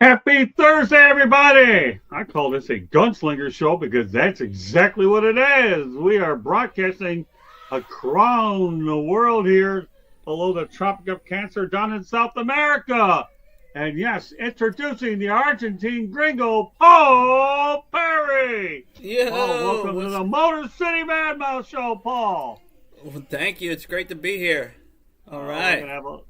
Happy Thursday, everybody! I call this a gunslinger show because that's exactly what it is. We are broadcasting around the world here below the Tropic of Cancer down in South America. And yes, introducing the Argentine Gringo Paul Perry. Welcome to the Motor City Madmouth Show, Paul. Well, thank you. It's great to be here. All right.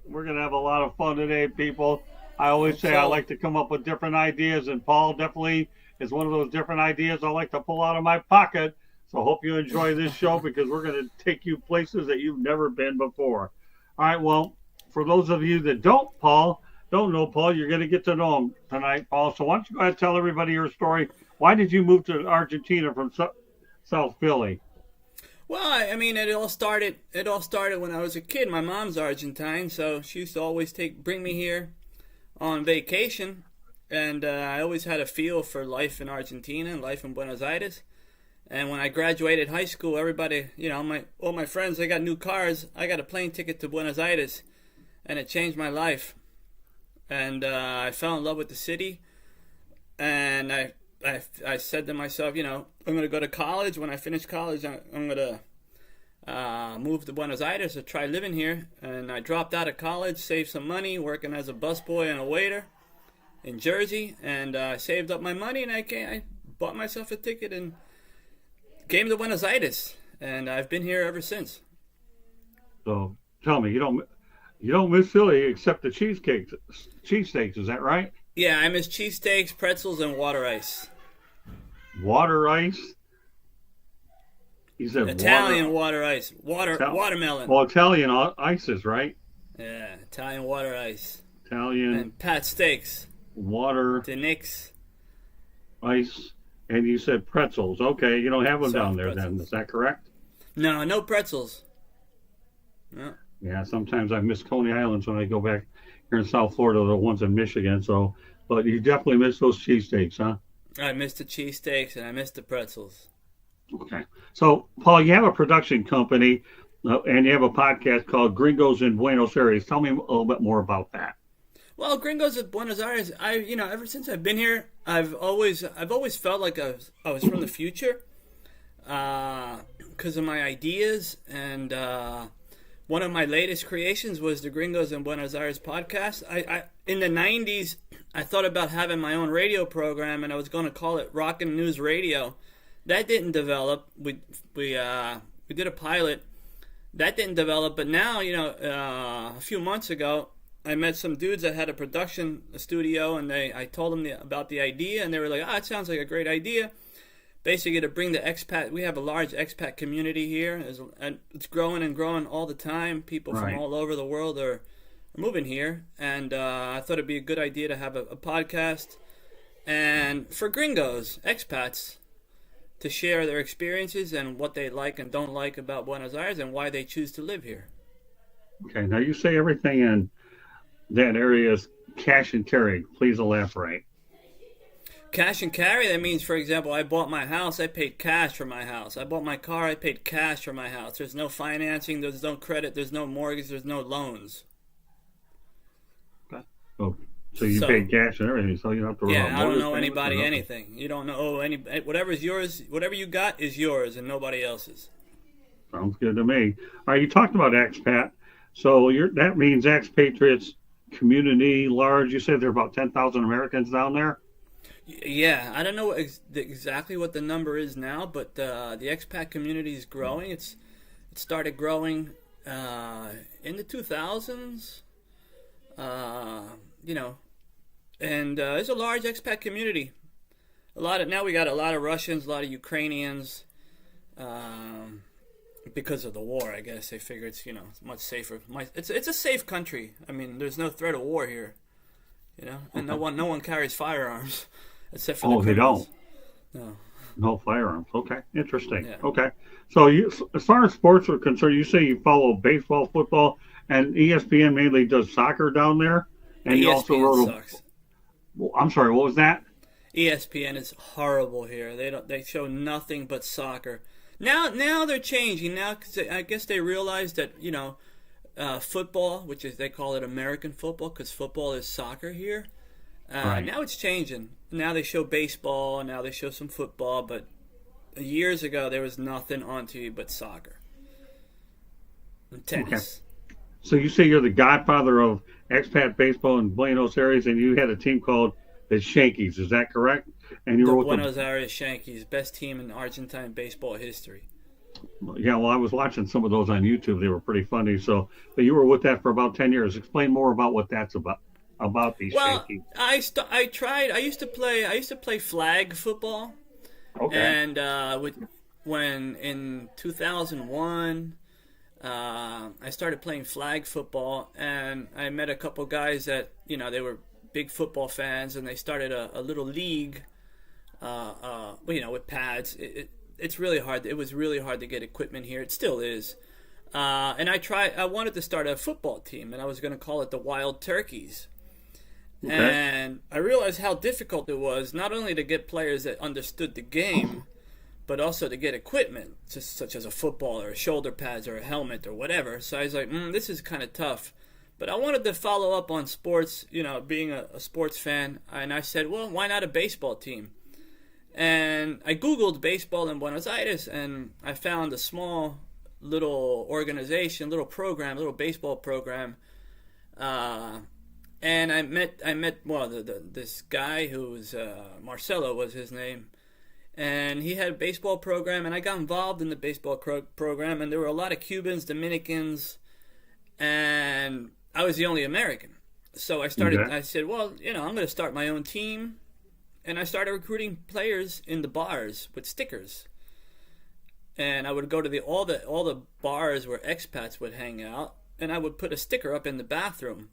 We're gonna have a lot of fun today, people. I always say I like to come up with different ideas, and Paul definitely is one of those different ideas I like to pull out of my pocket. So I hope you enjoy this show because we're going to take you places that you've never been before. All right, well, for those of you that don't know Paul, you're going to get to know him tonight, Paul. So why don't you go ahead and tell everybody your story. Why did you move to Argentina from South Philly? Well, I mean, it all started when I was a kid. My mom's Argentine, so she used to always bring me here on vacation, and I always had a feel for life in Argentina and life in Buenos Aires. And when I graduated high school, everybody, all my friends, they got new cars. I got a plane ticket to Buenos Aires, and it changed my life. And I fell in love with the city, and I said to myself, I'm going to go to college. When I finish college, I'm going to moved to Buenos Aires to try living here, and I dropped out of college, saved some money working as a busboy and a waiter in Jersey, and I saved up my money, and I bought myself a ticket and came to Buenos Aires, and I've been here ever since. So tell me, you don't miss Philly except the cheesesteaks, is that right? Yeah, I miss cheesesteaks, pretzels, and water ice. Water ice? You said Italian water ice. Watermelon. Well, Italian ices, right? Yeah, Italian water ice. Italian. And Pat steaks. Water. Denix. Ice. And you said pretzels. Okay, you don't have them down there then. Is that correct? No pretzels. No. Yeah, sometimes I miss Coney Islands when I go back here in South Florida, the ones in Michigan. So, but you definitely miss those cheesesteaks, huh? I miss the cheesesteaks and I miss the pretzels. Okay. So, Paul, you have a production company and you have a podcast called Gringos in Buenos Aires. Tell me a little bit more about that. Well, Gringos in Buenos Aires, ever since I've been here, I've always felt like I was from the future because of my ideas. And one of my latest creations was the Gringos in Buenos Aires podcast. I in the 90s, I thought about having my own radio program, and I was going to call it Rockin' News Radio. That didn't develop. We did a pilot. That didn't develop. But now, a few months ago, I met some dudes that had a studio, and I told them about the idea, and they were like, it sounds like a great idea. Basically, to bring the expat. We have a large expat community here, and it's growing and growing all the time. People from all over the world are moving here, and I thought it'd be a good idea to have a podcast, and for gringos, expats, to share their experiences and what they like and don't like about Buenos Aires and why they choose to live here. Okay, now you say everything in that area is cash and carry. Please elaborate. Cash and carry, that means, for example, I bought my house, I paid cash for my house. I bought my car, I paid cash for my house. There's no financing, there's no credit, there's no mortgage, there's no loans. Okay. Oh. So you pay cash and everything, so you don't have to. Yeah, I don't know anybody anything. You don't know whatever's yours. Whatever you got is yours, and nobody else's. Sounds good to me. All right, you talked about expat, so that means expatriates community large. You said there are about 10,000 Americans down there. Yeah, I don't know exactly what the number is now, but the expat community is growing. It started growing in the 2000s. And there's a large expat community. Now we got a lot of Russians, a lot of Ukrainians. Because of the war, I guess they figure it's much safer. It's a safe country. I mean, there's no threat of war here, and no one carries firearms, except for the criminals. They don't. No firearms. Okay, interesting. Yeah. Okay, so as far as sports are concerned, you say you follow baseball, football, and ESPN mainly does soccer down there, and you also wrote sucks. I'm sorry, what was that? ESPN is horrible here. They show nothing but soccer. Now they're changing now because I guess they realize that football, which is they call it American football because football is soccer here, Right. Now it's changing. Now they show baseball. Now they show some football. But years ago, there was nothing on TV but soccer and Okay. tennis. So you say you're the godfather of expat baseball in Buenos Aires, and you had a team called the Shankies. Is that correct? And you The were with the Buenos Aires Yankees, best team in Argentine baseball history. yeah. Well, I was watching some of those on YouTube. They were pretty funny. So, but you were with that for about 10 years. Explain more about what that's about these Well, Shankies. I tried. I used to play flag football, Okay. and when in 2001, I started playing flag football, and I met a couple guys that they were big football fans, and they started a little league, with pads. It's really hard. It was really hard to get equipment here. It still is. And I wanted to start a football team, and I was going to call it the Wild Turkeys. Okay. And I realized how difficult it was, not only to get players that understood the game, but also to get equipment, just such as a football or shoulder pads or a helmet or whatever. So I was like, this is kind of tough. But I wanted to follow up on sports, being a sports fan. And I said, well, why not a baseball team? And I Googled baseball in Buenos Aires, and I found a small little organization, little baseball program. And I met this guy who was Marcelo was his name, and he had a baseball program, and I got involved in the baseball program, and there were a lot of Cubans, Dominicans, and I was the only American. So I started. Okay. I said, well, I'm going to start my own team, and I started recruiting players in the bars with stickers. And I would go to all the bars where expats would hang out, and I would put a sticker up in the bathroom.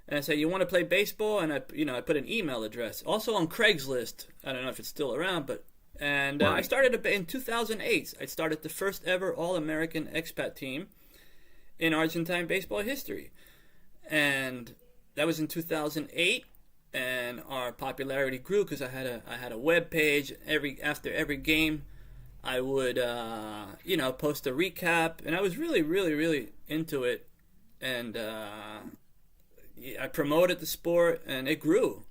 And I say, you want to play baseball? And I put an email address. Also on Craigslist. I don't know if it's still around, but I Right. started in 2008. I started the first ever All-American expat team in Argentine baseball history, and that was in 2008. And our popularity grew because I had a web page. After every game, I would post a recap, and I was really, really, really into it, and I promoted the sport, and it grew.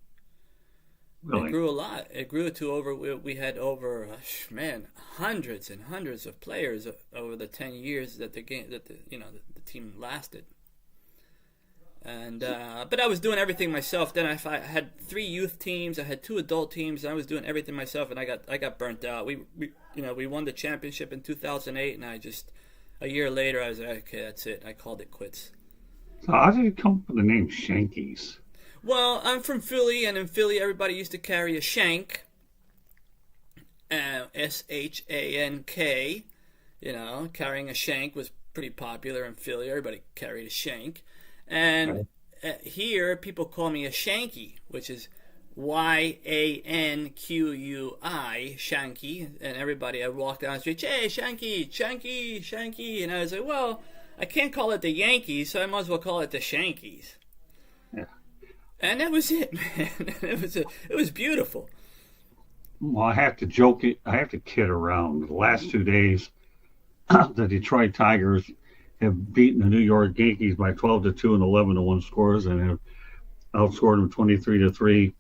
It Really. grew a lot. It grew to we had over hundreds and hundreds of players over the 10 years that the team lasted. And but I was doing everything myself. Then I had 3 youth teams. I had 2 adult teams. And I was doing everything myself, and I got burnt out. We won the championship in 2008, and a year later I was like, okay, that's it. I called it quits. So how did it come from the name Shankies? Well, I'm from Philly, and in Philly everybody used to carry a shank, SHANK. Carrying a shank was pretty popular in Philly. Everybody carried a shank. And here, people call me a Shanky, which is YANQUI, Shanky. And everybody, I walk down the street, hey, Shanky, Shanky, Shanky. And I was like, well, I can't call it the Yankees, so I might as well call it the Shankies. Yeah. And that was it, man. It was beautiful. Well, I have to joke. I have to kid around. The last 2 days, the Detroit Tigers have beaten the New York Yankees by 12-2 and 11-1 scores, and have outscored them 23-3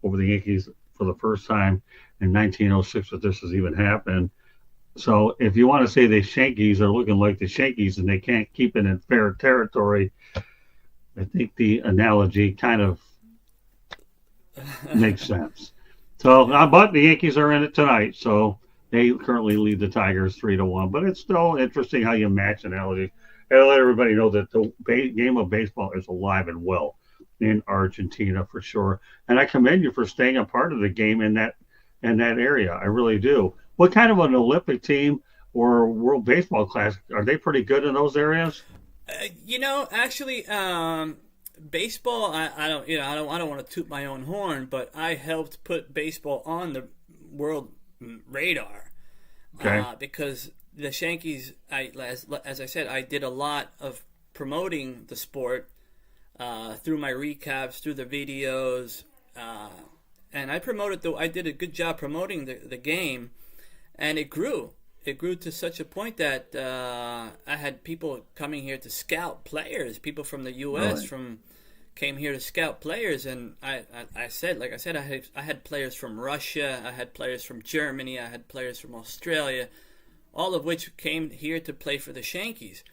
over the Yankees for the first time in 1906 that this has even happened. So if you want to say the Shankies are looking like the Shankies and they can't keep it in fair territory, I think the analogy kind of makes sense. So, but the Yankees are in it tonight, so they currently lead the Tigers 3-1. But it's still interesting how you match analogies. And let everybody know that the game of baseball is alive and well in Argentina for sure. And I commend you for staying a part of the game in that area. I really do. What kind of an Olympic team or World Baseball Classic are they pretty good in those areas? Actually, baseball. I don't want to toot my own horn, but I helped put baseball on the world radar. Okay. Because the Shankies, as I said, I did a lot of promoting the sport through my recaps, through the videos, and I did a good job promoting the game, and it grew. It grew to such a point that I had people coming here to scout players, people from the U.S., Really? from came here to scout players, and I said, like I said, I had players from Russia, I had players from Germany, I had players from Australia, all of which came here to play for the Shankies.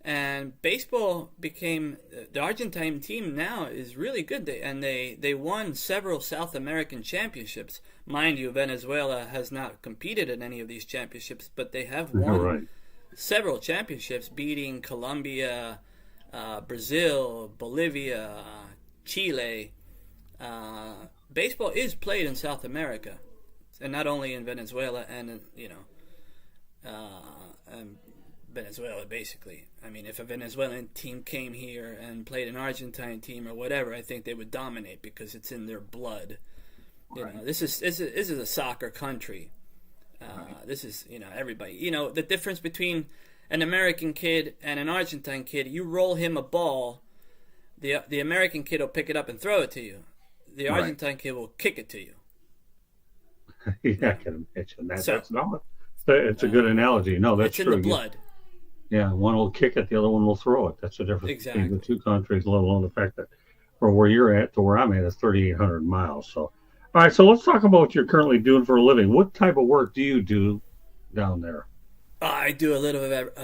And baseball became, the Argentine team now is really good, and they won several South American championships. Mind you, Venezuela has not competed in any of these championships, but they have won several championships, beating Colombia, Brazil, Bolivia, Chile. Baseball is played in South America, and not only in Venezuela and Venezuela, basically. I mean, if a Venezuelan team came here and played an Argentine team or whatever, I think they would dominate because it's in their blood. You know, this is a soccer country. This is, everybody. The difference between an American kid and an Argentine kid, you roll him a ball, the American kid will pick it up and throw it to you. The Argentine kid will kick it to you. Yeah, I can imagine that. It's a good analogy. No, that's true. It's in the blood. Yeah, one will kick it, the other one will throw it. That's the difference between the two countries, let alone the fact that from where you're at to where I'm at is 3,800 miles. So, all right, so let's talk about what you're currently doing for a living. What type of work do you do down there? I do a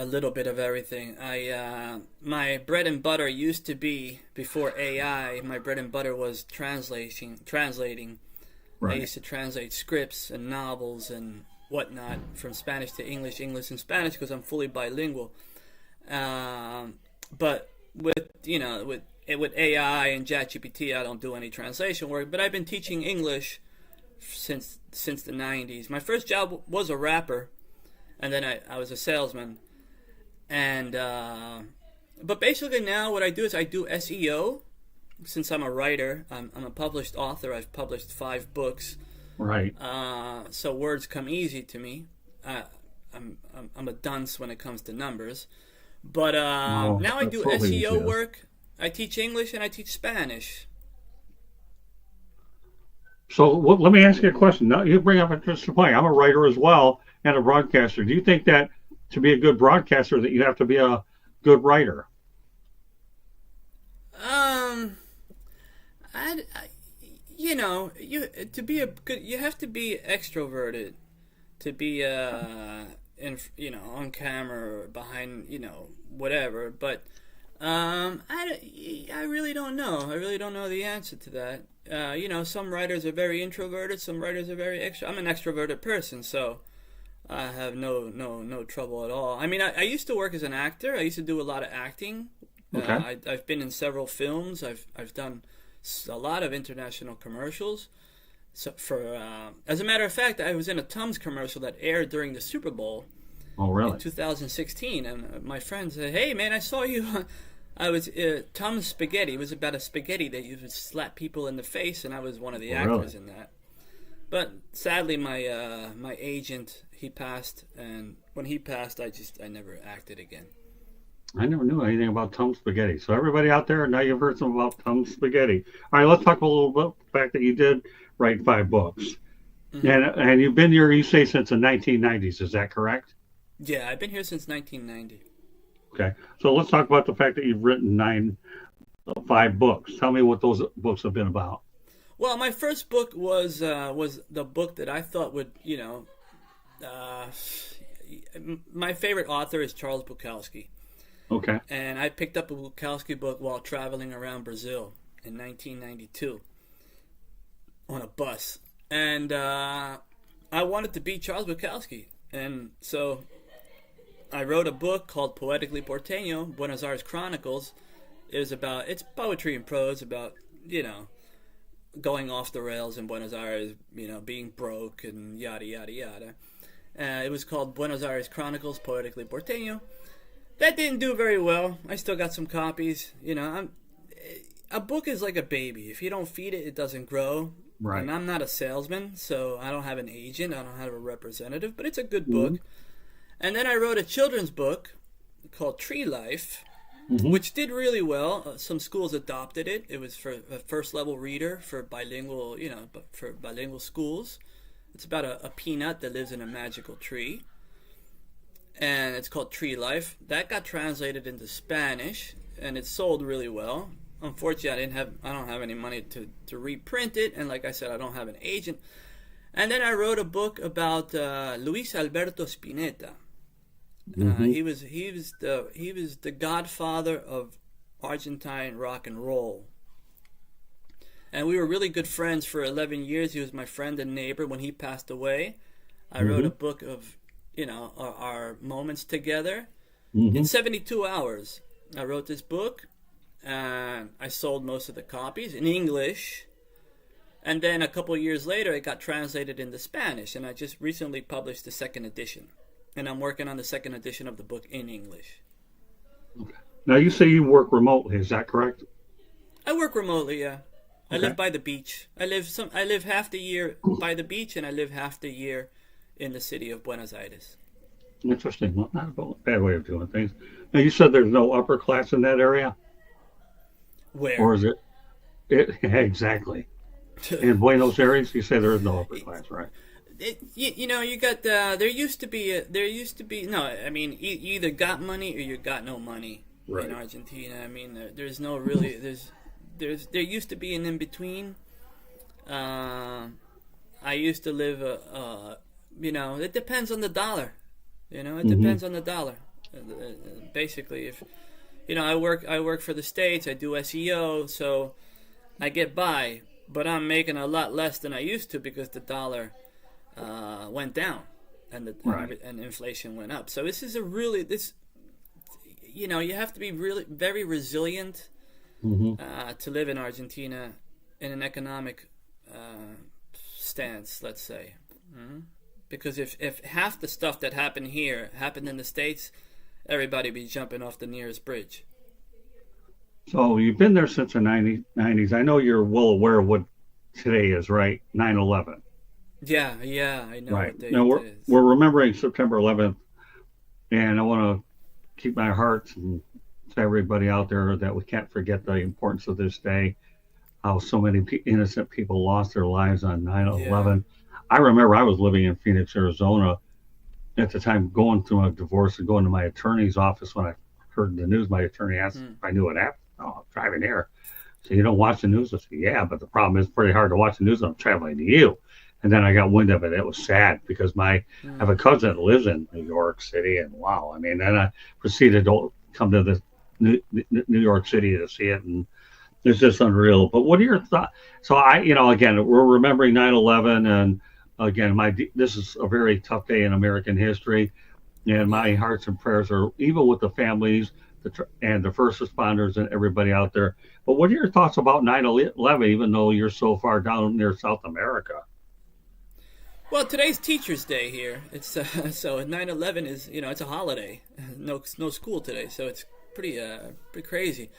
little bit of everything. My bread and butter used to be, before AI, my bread and butter was translating. Right. I used to translate scripts and novels and whatnot from Spanish to English and Spanish, because I'm fully bilingual. But with AI and ChatGPT, I don't do any translation work. But I've been teaching English since the 90s. My first job was a rapper, and then I was a salesman. And but basically now what I do is I do SEO. Since I'm a writer, I'm a published author. I've published 5 books. Right. So words come easy to me. I'm a dunce when it comes to numbers. But now I do SEO work. I teach English and I teach Spanish. So let me ask you a question. Now you bring up an interesting point. I'm a writer as well and a broadcaster. Do you think that to be a good broadcaster that you have to be a good writer? You have to be extroverted to be on camera or behind whatever. But I really don't know. I really don't know the answer to that. Some writers are very introverted. Some writers are very extra. I'm an extroverted person, so I have no trouble at all. I mean, I used to work as an actor. I used to do a lot of acting. Okay. I've been in several films. I've done a lot of international commercials. So as a matter of fact, I was in a Tums commercial that aired during the Super Bowl. Oh, really? In 2016, and my friend said, "Hey, man, I saw you." I was Tums Spaghetti. It was about a spaghetti that you would slap people in the face, and I was one of the actors in that. But sadly, my agent, he passed, and when he passed, I never acted again. I never knew anything about Tums Spaghetti. So everybody out there, now you've heard some about Tums Spaghetti. All right, let's talk a little bit about the fact that you did write 5 books. Mm-hmm. And you've been here, you say, since the 1990s. Is that correct? Yeah, I've been here since 1990. Okay, so let's talk about the fact that you've written 5 books. Tell me what those books have been about. Well, my first book was the book that I thought would, my favorite author is Charles Bukowski. Okay. And I picked up a Bukowski book while traveling around Brazil in 1992 on a bus. And I wanted to be Charles Bukowski. And so I wrote a book called Poetically Porteño, Buenos Aires Chronicles. It's poetry and prose about, going off the rails in Buenos Aires, being broke and yada, yada, yada. It was called Buenos Aires Chronicles, Poetically Porteño. That didn't do very well. I still got some copies. A book is like a baby. If you don't feed it, it doesn't grow. Right. And I'm not a salesman, so I don't have an agent. I don't have a representative, but it's a good book. And then I wrote a children's book called Tree Life, which did really well. Some schools adopted it. It was for a first-level reader for bilingual, for bilingual schools. It's about a peanut that lives in a magical tree. And it's called Tree Life. That got translated into Spanish, and it sold really well. unfortunately, I don't have any money to reprint it, and like I said, I don't have an agent. And then I wrote a book about Luis Alberto Spinetta. He was the godfather of Argentine rock and roll, and we were really good friends for 11 years. He was my friend and neighbor. When he passed away, I wrote a book of our moments together. In 72 hours, I wrote this book, and I sold most of the copies in English. And then a couple of years later, it got translated into Spanish, and I just recently published the second edition. And I'm working on the second edition of the book in English. Okay. Now, you say you work remotely, is that correct? I work remotely, yeah. Okay. I live by the beach. I live half the year by the beach, and I live half the year in the city of Buenos Aires. Interesting. Well, not a bad way of doing things. Now, you said there's no upper class in that area? Where? Or is it exactly. In Buenos Aires, you say there is no upper class, right? You got there used to be no. I mean, you either got money or you got no money in Argentina. I mean, there's no really there used to be an in between. I used to live it depends on the dollar. It depends on the dollar. Basically, if I work for the States, I do SEO, so I get by. But I'm making a lot less than I used to because the dollar went down and and inflation went up. So this is you have to be really very resilient to live in Argentina in an economic stance, let's say. Because if half the stuff that happened here happened in the States, everybody would be jumping off the nearest bridge. So you've been there since the 90s. I know you're well aware of what today is, right? 9/11. Yeah, I know. Right. What day Now we're remembering September 11th, and I want to keep my heart and to everybody out there that we can't forget the importance of this day. How so many innocent people lost their lives on 9/11. Yeah. I remember I was living in Phoenix, Arizona at the time, going through a divorce and going to my attorney's office when I heard the news. My attorney asked if I knew what happened. Oh, I'm driving here. So you don't watch the news? I said, yeah, but the problem is it's pretty hard to watch the news when I'm traveling to you. And then I got wind of it. It was sad because I have a cousin that lives in New York City, and wow, I mean, then I proceeded to come to the New York City to see it, and it's just unreal. But what are your thoughts? So again, we're remembering 9/11, and again, this is a very tough day in American history, and my hearts and prayers are even with the families and the first responders and everybody out there. But what are your thoughts about 9/11, even though you're so far down near South America? Well, today's Teachers' Day here. It's so 9/11 is it's a holiday. No school today, so it's pretty crazy.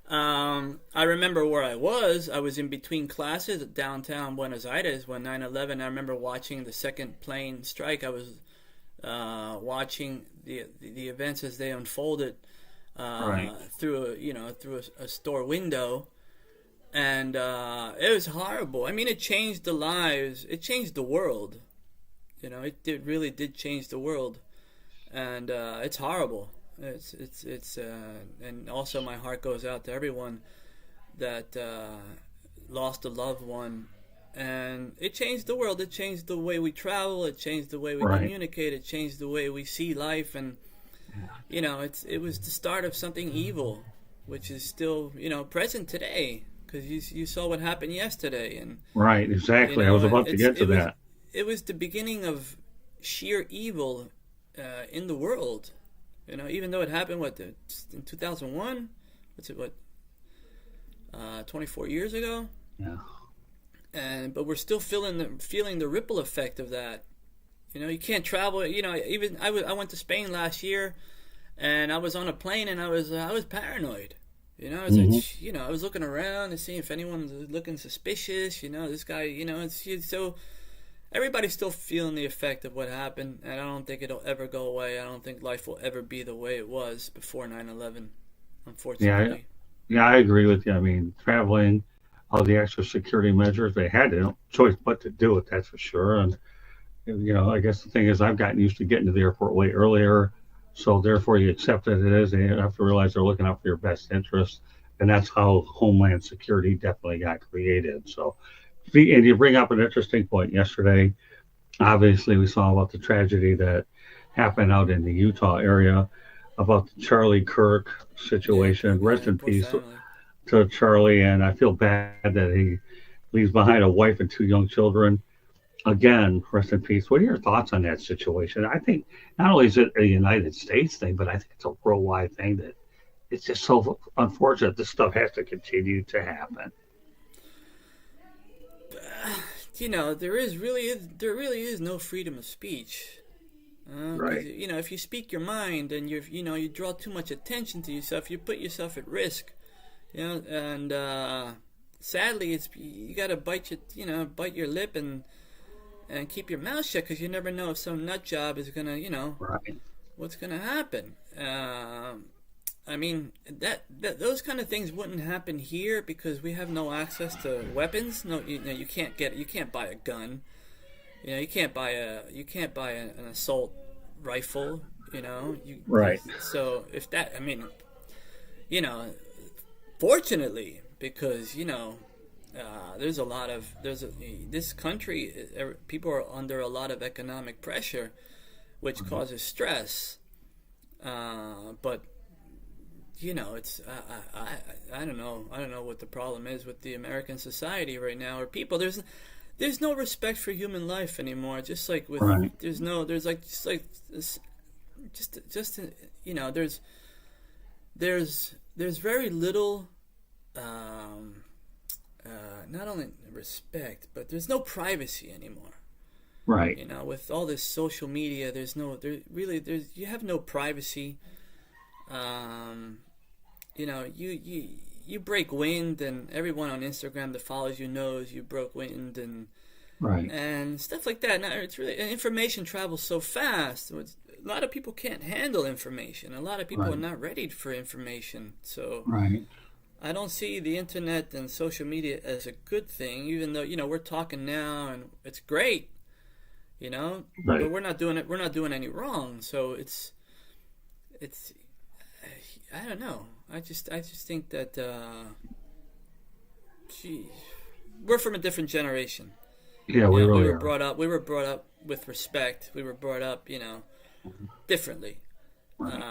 I remember where I was. I was in between classes at downtown Buenos Aires when 9/11. I remember watching the second plane strike. I was watching the events as they unfolded. Through a store window, and it was horrible. I mean, it changed the lives. It changed the world. It really did change the world, and it's horrible. It's and also my heart goes out to everyone that lost a loved one, and it changed the world. It changed the way we travel. It changed the way we communicate. It changed the way we see life, and it was the start of something evil, which is still present today, because you saw what happened yesterday, and right, exactly. I was about to get to that. It was the beginning of sheer evil in the world. Even though it happened in 2001, 24 years ago. Yeah. But we're still feeling the ripple effect of that. You can't travel. Even I went to Spain last year, and I was on a plane, and I was paranoid. I was I was looking around to see if anyone was looking suspicious. This guy. So everybody's still feeling the effect of what happened, and I don't think it'll ever go away. I don't think life will ever be the way it was before 9/11. Unfortunately. Yeah, I agree with you. I mean, traveling, all the extra security measures, they had no choice but to do it. That's for sure. And I guess the thing is, I've gotten used to getting to the airport way earlier, so therefore you accept that it is, and you have to realize they're looking out for your best interest. and that's how Homeland Security definitely got created. So, and you bring up an interesting point. Yesterday, obviously, we saw about the tragedy that happened out in the Utah area about the Charlie Kirk situation. Rest in poor peace family. to Charlie, and I feel bad that he leaves behind a wife and two young children. Again, rest in peace. What are your thoughts on that situation? I think not only is it a United States thing, but I think it's a worldwide thing that it's just so unfortunate this stuff has to continue to happen. There really is no freedom of speech. 'Cause, Right. if you speak your mind and you draw too much attention to yourself, you put yourself at risk. And sadly, you gotta bite your lip and keep your mouth shut because you never know if some nut job is gonna, Right. what's gonna happen. I mean those kind of things wouldn't happen here because we have no access to weapons. No, you can't buy a gun. You can't buy an assault rifle. Right. So if that, I mean, you know, fortunately, because this country, people are under a lot of economic pressure, which causes stress. But it's I don't know. I don't know what the problem is with the American society right now, or people. There's no respect for human life anymore. Just like with Right. there's like just like this, just there's very little not only respect, but there's no privacy anymore. Right. With all this social media, you have no privacy. You break wind, and everyone on Instagram that follows you knows you broke wind, and Right. stuff like that. Now it's really, and information travels so fast. A lot of people can't handle information. A lot of people are Right. not ready for information. So Right. I don't see the internet and social media as a good thing, even though we're talking now and it's great. But Right. we're not doing it. We're not doing any wrong. So it's I don't know. I just think that gee, we're from a different generation. Yeah, we We really were are. brought up with respect. We were brought up, differently. Right.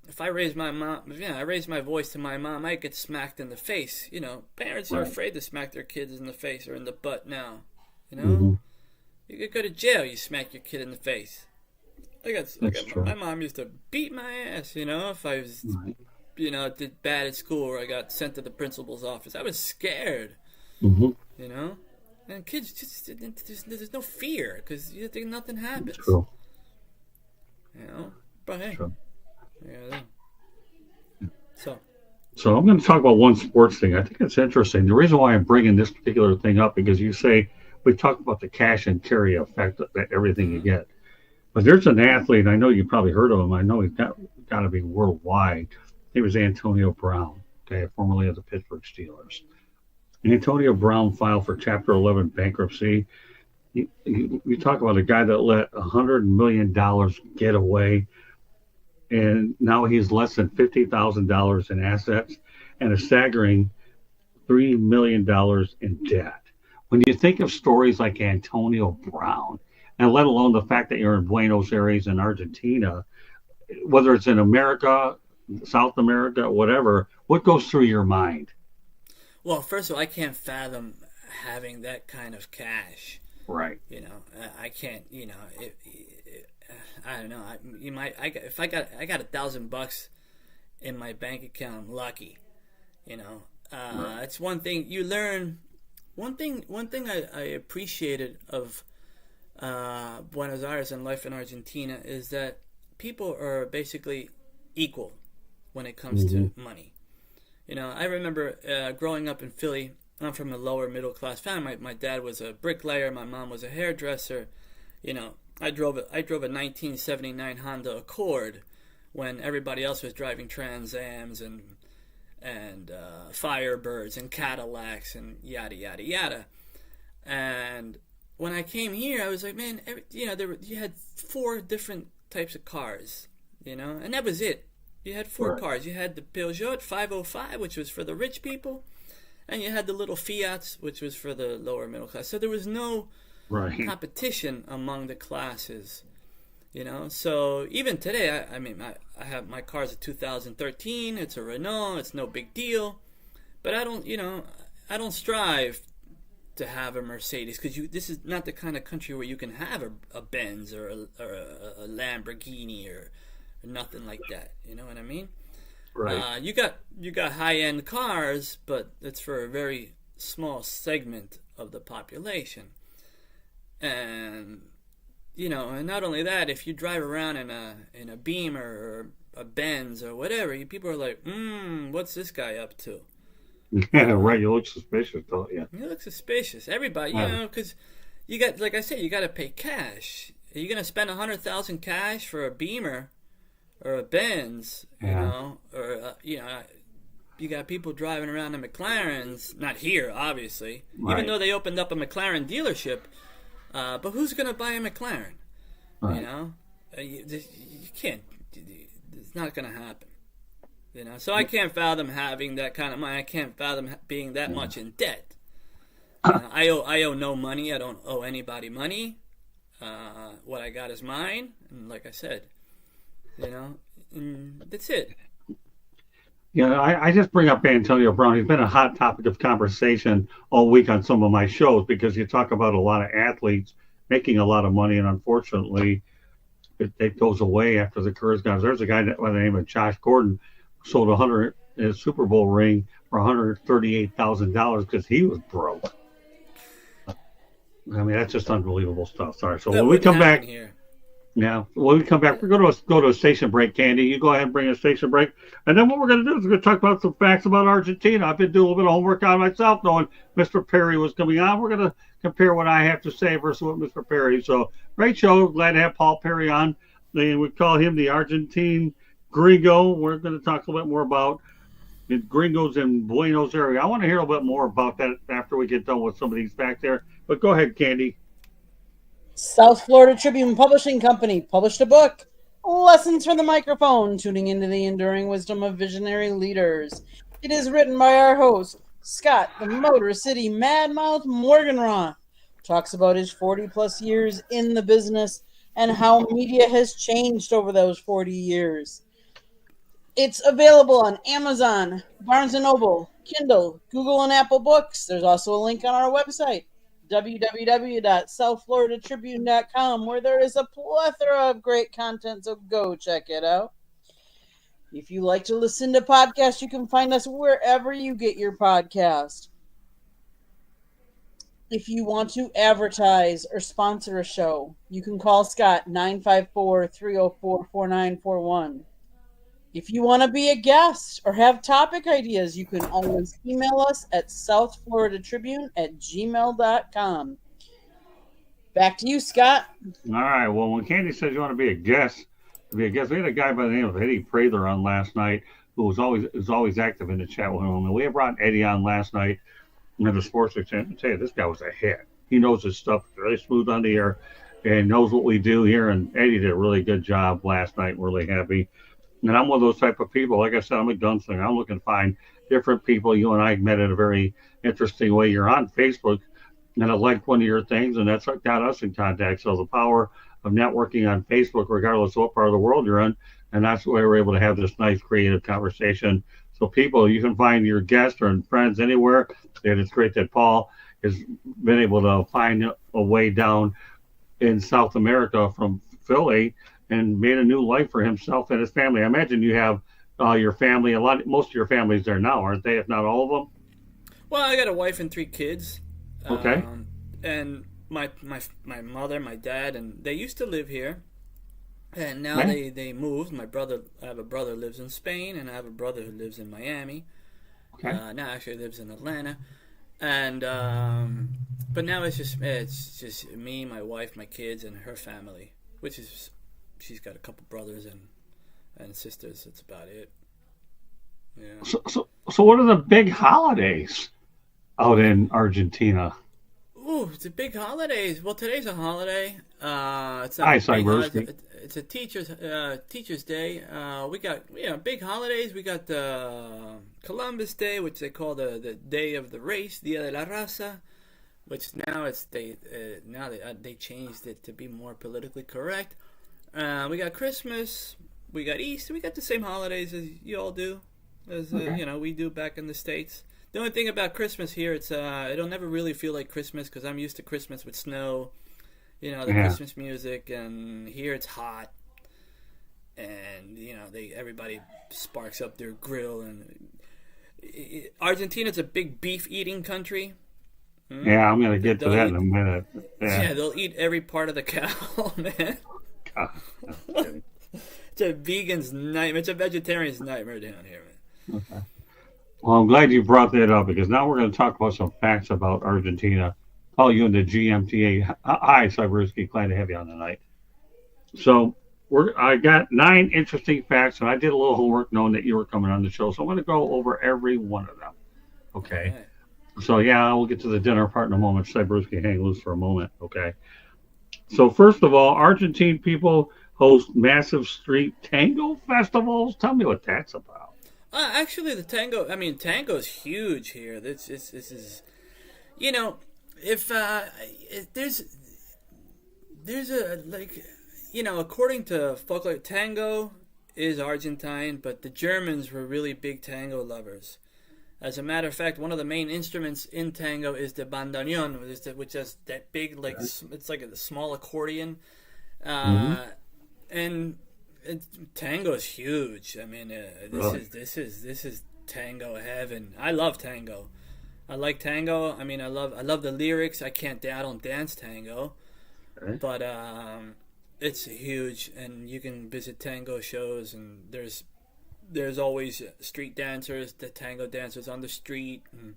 If I raise my mom, I raise my voice to my mom, I get smacked in the face. Parents are Right. afraid to smack their kids in the face or in the butt now. Hmm. You could go to jail. You smack your kid in the face. That's true. My mom used to beat my ass. If I was, Right. did bad at school or I got sent to the principal's office. I was scared. Hmm. And kids just there's no fear because you think nothing happens. True. But hey, True. yeah. So So I'm going to talk about one sports thing. I think it's interesting. The reason why I'm bringing this particular thing up because you say we talk about the cash and carry effect that everything you mhm. get. But there's an athlete. I know you probably heard of him. I know he's got to be worldwide. He was Antonio Brown, okay, formerly of the Pittsburgh Steelers. Antonio Brown filed for Chapter 11 bankruptcy. You talk about a guy that let $100 million get away, and now he's less than $50,000 in assets and a staggering $3 million in debt. When you think of stories like Antonio Brown, and let alone the fact that you're in Buenos Aires in Argentina, whether it's in America, South America, whatever, what goes through your mind? well, first of all, I can't fathom having that kind of cash. Right. I can't. I don't know. You might. If I got $1,000 in my bank account, I'm lucky. Right. It's one thing you learn. One thing I appreciated of Buenos Aires and life in Argentina is that people are basically equal when it comes Hmm. to money. I remember growing up in Philly. I'm from a lower middle class family. My dad was a bricklayer. My mom was a hairdresser. I drove a 1979 Honda Accord when everybody else was driving Trans Ams and Firebirds and Cadillacs and yada yada yada. And when I came here, I was like, man, you had 4 different types of cars, and that was it. You had four cars. You had the Peugeot 505, which was for the rich people, and you had the little Fiats, which was for the lower middle class. So there was no competition among the classes, you know. So even today, I have my car's a 2013. It's a Renault. It's no big deal, but I don't strive to have a Mercedes, because this is not the kind of country where you can have a Benz or a Lamborghini or nothing like that. You know what I mean? Right. You got high end cars, but it's for a very small segment of the population. And and not only that, if you drive around in a Beamer or a Benz or whatever, people are like, what's this guy up to? Yeah, right. You look suspicious, don't you? You look suspicious. Everybody, because you got, like I said, you got to pay cash. Are you gonna spend $100,000 cash for a Beamer or a Benz? Or you got people driving around in McLarens. Not here, obviously, even though they opened up a McLaren dealership. But who's gonna buy a McLaren? Right. You can't. It's not gonna happen. So I can't fathom having that kind of money. I can't fathom being that much in debt. I owe no money. I don't owe anybody money. What I got is mine, and like I said, and that's it. Yeah, I just bring up Antonio Brown. He's been a hot topic of conversation all week on some of my shows, because you talk about a lot of athletes making a lot of money, and unfortunately, it goes away after the career's gone. There's a guy by the name of Josh Gordon, sold a Super Bowl ring for $138,000 because he was broke. I mean, that's just unbelievable stuff. Sorry. So when we come back here. Yeah, when we come back, we're going to go to a station break, Candy. You go ahead and bring a station break. And then what we're going to do is we're going to talk about some facts about Argentina. I've been doing a little bit of homework on myself, knowing Mr. Perry was coming on. We're going to compare what I have to say versus what Mr. Perry. So, great show. Glad to have Paul Perry on. We call him the Argentine Gringo. We're going to talk a little bit more about the gringos in Buenos Aires. I want to hear a little bit more about that after we get done with some of these facts there. But go ahead, Candy. South Florida Tribune Publishing Company published a book, Lessons from the Microphone, Tuning into the Enduring Wisdom of Visionary Leaders. It is written by our host, Scott, the Motor City Madmouth Morganroth. Talks about his 40-plus years in the business and how media has changed over those 40 years. It's available on Amazon, Barnes & Noble, Kindle, Google, and Apple Books. There's also a link on our website, www.southfloridatribune.com, where there is a plethora of great content, so go check it out. If you like to listen to podcasts, you can find us wherever you get your podcast. If you want to advertise or sponsor a show, you can call Scott 954-304-4941. If you want to be a guest or have topic ideas, you can always email us at southfloridatribune@gmail.com. Back to you, Scott. All right. Well, when Candy says you want to be a guest, we had a guy by the name of Eddie Prather on last night, who was always active in the chat with him. And we had brought Eddie on last night in the sports exchange. I tell you, this guy was a hit. He knows his stuff really smooth on the air and knows what we do here. And Eddie did a really good job last night. Really happy. And I'm one of those type of people. Like I said, I'm a gunslinger. I'm looking to find different people. You and I met in a very interesting way. You're on Facebook, and I liked one of your things, and that's what got us in contact. So the power of networking on Facebook, regardless of what part of the world you're in, and that's why we're able to have this nice, creative conversation. So people, you can find your guests or friends anywhere. And it's great that Paul has been able to find a way down in South America from Philly and made a new life for himself and his family. I imagine you have your family, most of your family's there now, aren't they, if not all of them? Well, I got a wife and 3 kids. Okay. And my mother, my dad, and they used to live here. And now they moved. I have a brother who lives in Spain, and I have a brother who lives in Miami. Okay. Now actually lives in Atlanta. And but now it's just me, my wife, my kids, and her family, which is... She's got a couple brothers and sisters. That's about it. Yeah. So what are the big holidays out in Argentina? Ooh, Oh, it's a big holidays. Well, today's a holiday. It's not Hi, a big holiday. Cybersky. It's a teacher's day. We got big holidays. We got the Columbus Day, which they call the day of the race, Dia de la Raza, which now they changed it to be more politically correct. We got Christmas. We got Easter. We got the same holidays as you all do, as we do back in the States. The only thing about Christmas here, it'll never really feel like Christmas because I'm used to Christmas with snow, the Christmas music, and here it's hot, and everybody sparks up their grill. And Argentina's a big beef eating country. Yeah, I'm gonna get to that in a minute. Yeah, they'll eat every part of the cow, man. God, It's a vegan's nightmare. It's a vegetarian's nightmare down here, man. okay. Well, I'm glad you brought that up because now we're going to talk about some facts about Argentina. Call you in the GMTA. Hi, Cybersky. Glad to have you on tonight. So I got 9 interesting facts, and I did a little homework knowing that you were coming on the show. So I'm going to go over every one of them. Okay. Right. So, we'll get to the dinner part in a moment. Cybersky, hang loose for a moment. Okay. So, first of all, Argentine people host massive street tango festivals. Tell me what that's about. Actually, the tango's huge here. This is, if there's a according to folklore, tango is Argentine, but the Germans were really big tango lovers. As a matter of fact, one of the main instruments in tango is the bandoneon, which is that big, it's like a small accordion, and. Tango is huge. I mean, this is tango heaven. I love tango. I like tango. I mean, I love the lyrics. I don't dance tango, but it's huge, and you can visit tango shows, and there's always street dancers, the tango dancers on the street. And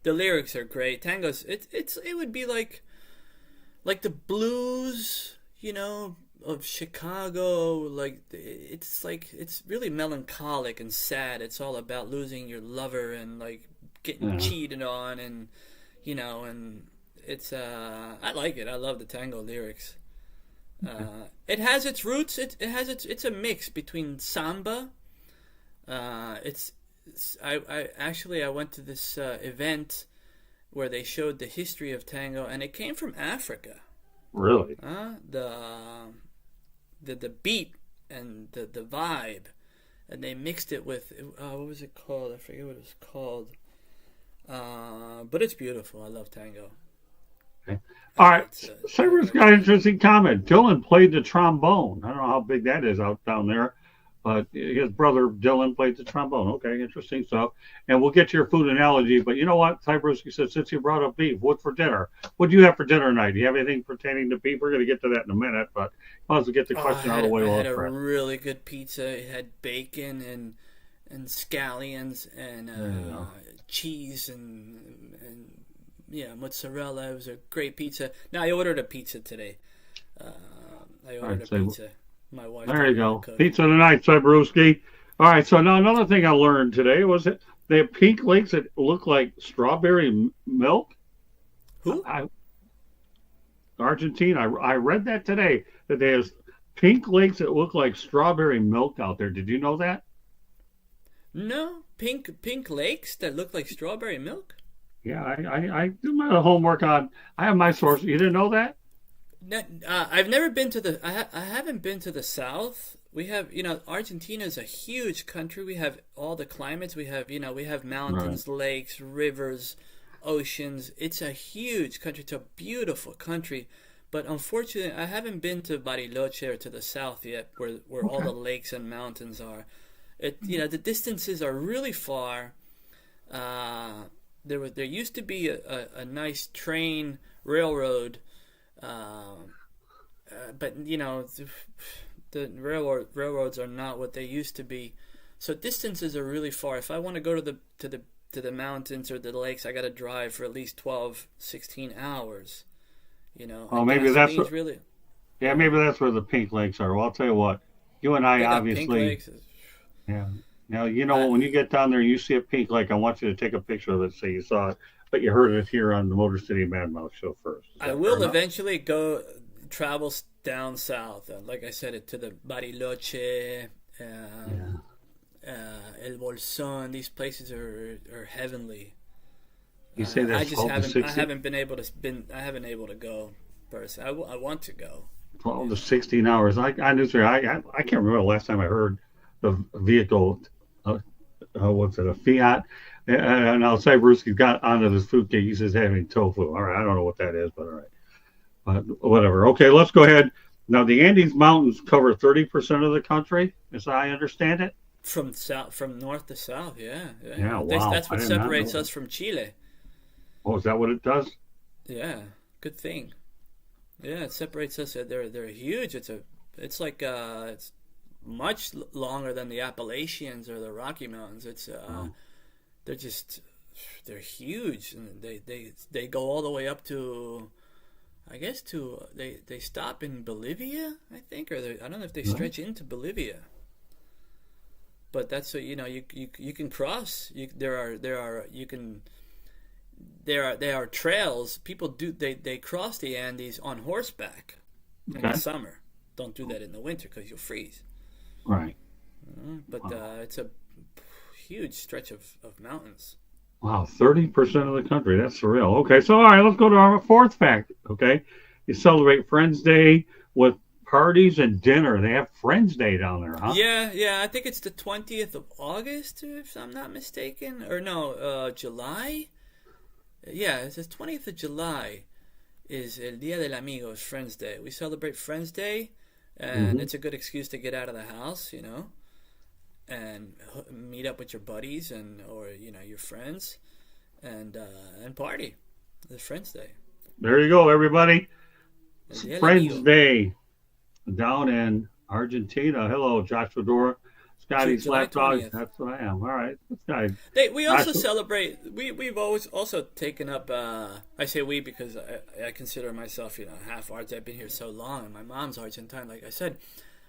the lyrics are great. Tango's it would be like the blues, of Chicago. It's really melancholic and sad. It's all about losing your lover and getting cheated on, and and it's I like it. I love the tango lyrics. It has its roots. It's a mix between samba. I went to this event where they showed the history of tango, and it came from Africa. Really? The beat and the vibe, and they mixed it with what was it called? I forget what it was called. But it's beautiful. I love tango. Okay. All right. Cyber's got an interesting comment. Dylan played the trombone. I don't know how big that is out down there, but his brother Dylan played the trombone. Okay, interesting stuff. And we'll get to your food analogy, but you know what? Cybersky said, since you brought up beef, what for dinner? What do you have for dinner tonight? Do you have anything pertaining to beef? We're going to get to that in a minute, but let's get the question out of the way. I had a really good pizza. It had bacon and scallions and cheese and mozzarella. It was a great pizza. Now, I ordered a pizza today. Pizza. My wife. There you go. Pizza tonight, Cyberuski. All right. So now another thing I learned today was that they have pink lakes that look like strawberry milk. Who? Argentina. I read that today that they have pink lakes that look like strawberry milk out there. Did you know that? No, pink lakes that look like strawberry milk. Yeah, I do my homework on. I have my source. You didn't know that? No, I've never been to I haven't been to the south. We have, Argentina is a huge country. We have all the climates. We have mountains, right, lakes, rivers, oceans. It's a huge country. It's a beautiful country. But unfortunately, I haven't been to Bariloche or to the south yet, where all the lakes and mountains are. The distances are really far. There used to be a nice train railroad. But the railroads are not what they used to be, so distances are really far. If I want to go to the mountains or the lakes, I got to drive for at least 12, 16 hours. Oh, maybe that's what, really. Yeah, maybe that's where the pink lakes are. Well, I'll tell you what. You and I obviously. Pink lakes. Yeah. Now, when you get down there and you see a pink lake, I want you to take a picture of it so you saw it, but you heard it here on the Motor City Mad Mouth show first. Is I that fair will enough? eventually go travel down south. Like I said, to the Bariloche, El Bolson. These places are heavenly. You say I that's just 12 to haven't. I 60, haven't been able to spin. I haven't able to go. Personally, I want to go. 12 to 16 hours. I can't remember the last time I heard the vehicle. What's it? A Fiat. And I'll say Brewski's got onto this food cake. He says having tofu. All right, I don't know what that is, but all right. But whatever. Okay, let's go ahead. Now, the Andes Mountains cover 30% of the country, as I understand it. From north to south, yeah. Yeah, wow. That's what I did not separates know us from Chile. Oh, is that what it does? Yeah, good thing. Yeah, it separates us. They're huge. It's like it's much longer than the Appalachians or the Rocky Mountains. They're just they're huge, and they go all the way up to, I guess they stop in Bolivia, I think, or I don't know if they stretch into Bolivia. But that's so you can cross. There are trails. People they cross the Andes on horseback in the summer. Don't do that in the winter because you'll freeze. Right. But it's a huge stretch of mountains. Wow, 30% of the country. That's surreal. Okay, so all right, let's go to our fourth fact. Okay, you celebrate Friends Day with parties and dinner. They have Friends Day down there, huh? Yeah. I think it's the 20th of August, if I'm not mistaken, or no, July. Yeah, it's the 20th of July is El Día del Amigo, is Friends Day. We celebrate Friends Day, and it's a good excuse to get out of the house, and meet up with your buddies or your friends, and party. It's Friends Day. There you go, everybody. Friends Amigo. Day down in Argentina. Hello, Joshua Dora. Scotty July Slapdog. 20th. That's what I am. All right. Scotty. We also celebrate. We've always also taken up. I say we because I consider myself half Arts. I've been here so long, and my mom's Argentine. Like I said,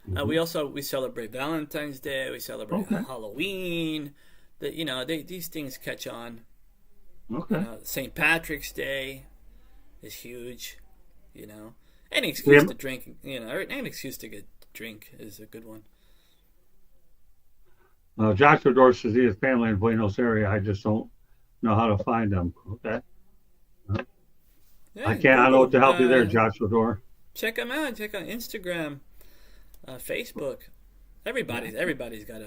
we celebrate Valentine's Day. We celebrate Halloween. These things catch on. Okay. St. Patrick's Day is huge. Any excuse to drink. Any excuse to get drink is a good one. Joshua Dora says he has family in Buenos Aires. I just don't know how to find them. Okay. Yeah, I can't. I don't know what to help you there, Joshua Dora. Check them out. Check out Instagram, Facebook. Everybody's got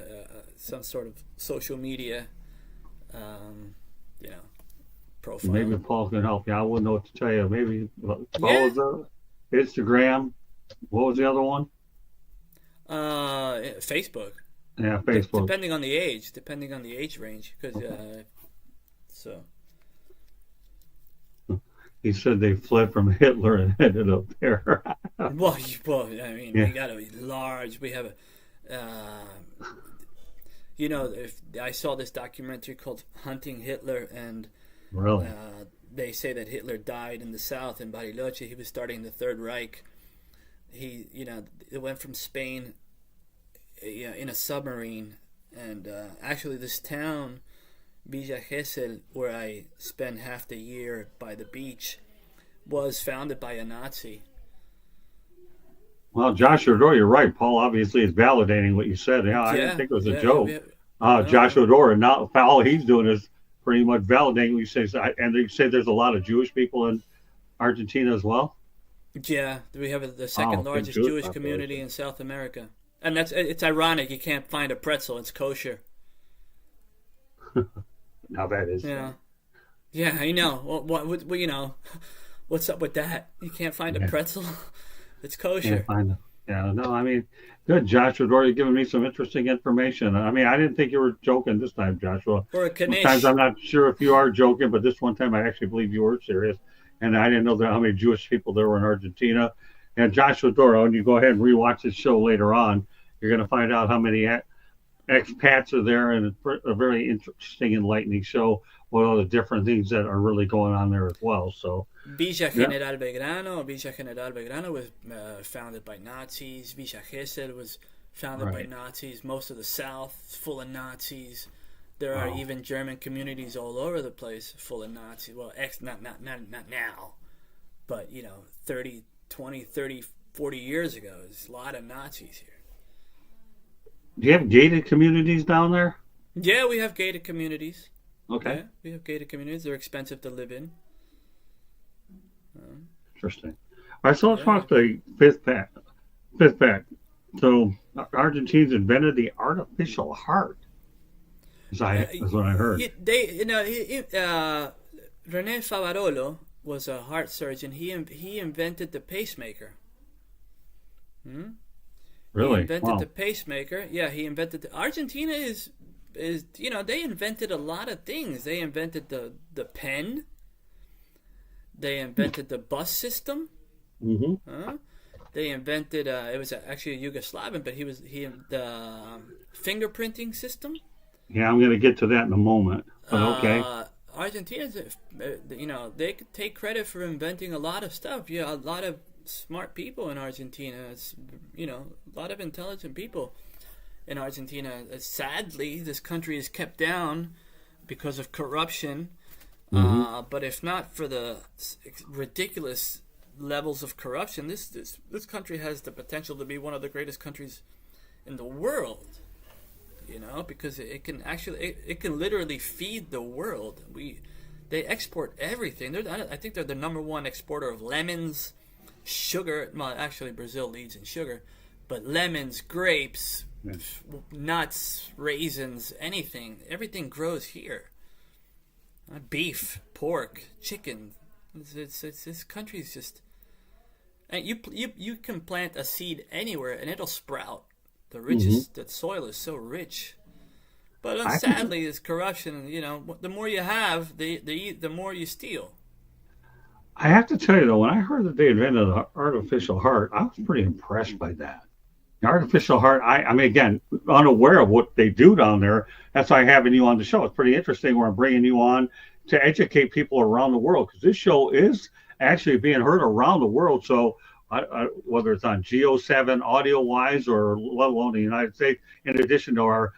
some sort of social media, profile. Maybe Paul can help you. I wouldn't know what to tell you. Maybe follow Instagram. What was the other one? Facebook. Yeah, Facebook. Depending on the age range, because so. He said they fled from Hitler and ended up there. well, I mean, we got a large. We have if I saw this documentary called "Hunting Hitler," and really, they say that Hitler died in the South in Bariloche. He was starting the Third Reich. It went from Spain. In a submarine, and actually this town, Villa Gesell, where I spent half the year by the beach, was founded by a Nazi. Well, Joshua Dora, you're right. Paul obviously is validating what you said. I didn't think it was a joke. Joshua Dora, now all he's doing is pretty much validating what you say. And you say there's a lot of Jewish people in Argentina as well? Yeah, we have the second largest Jewish community in South America. And it's ironic. You can't find a pretzel. It's kosher. Now that is. Yeah, I know. Well, what's up with that? You can't find a pretzel. It's kosher. Can't find it. Yeah, no, I mean, good, Joshua. You're giving me some interesting information. I mean, I didn't think you were joking this time, Joshua. Or a knish. Sometimes I'm not sure if you are joking, but this one time I actually believe you were serious. And I didn't know how many Jewish people there were in Argentina. And Joshua Dora, when you go ahead and rewatch this show later on, you're going to find out how many expats are there, and it's a very interesting, enlightening show with all the different things that are really going on there as well. So, Villa General Belgrano was founded by Nazis. Villa Gesell was founded by Nazis. Most of the South is full of Nazis. There are even German communities all over the place full of Nazis. Well, not now, but 30, 20, 30, 40 years ago, there's a lot of Nazis here. Do you have gated communities down there? Yeah, we have gated communities. Okay. Yeah, we have gated communities. They're expensive to live in. Interesting. All right, so let's talk the fifth fact. So Argentines invented the artificial heart. That's what I heard. René Favarolo was a heart surgeon. He invented the pacemaker. Really? He invented the pacemaker. Yeah, he invented Argentina is they invented a lot of things. They invented the pen. They invented the bus system. Mm-hmm. They invented it was actually a Yugoslavian, but the fingerprinting system. Yeah, I'm going to get to that in a moment. But okay. Argentina's, they could take credit for inventing a lot of stuff. Yeah, a lot of smart people in Argentina. It's, a lot of intelligent people in Argentina. Sadly, this country is kept down because of corruption. But if not for the ridiculous levels of corruption, this country has the potential to be one of the greatest countries in the world. Because it can literally feed the world. They export everything. I think they're the number one exporter of lemons, sugar. Well, actually, Brazil leads in sugar, but lemons, grapes, nuts, raisins, everything grows here. Beef, pork, chicken. It's this country's just. And you can plant a seed anywhere and it'll sprout. The soil is so rich. But sadly, it's corruption. The more you have, the more you steal. I have to tell you though, when I heard that they invented the artificial heart, I was pretty impressed by that. The artificial heart. I mean, again, unaware of what they do down there. That's why having you on the show. It's pretty interesting. Where I'm bringing you on to educate people around the world, because this show is actually being heard around the world. So whether it's on Geo7 audio wise or let alone the United States, in addition to our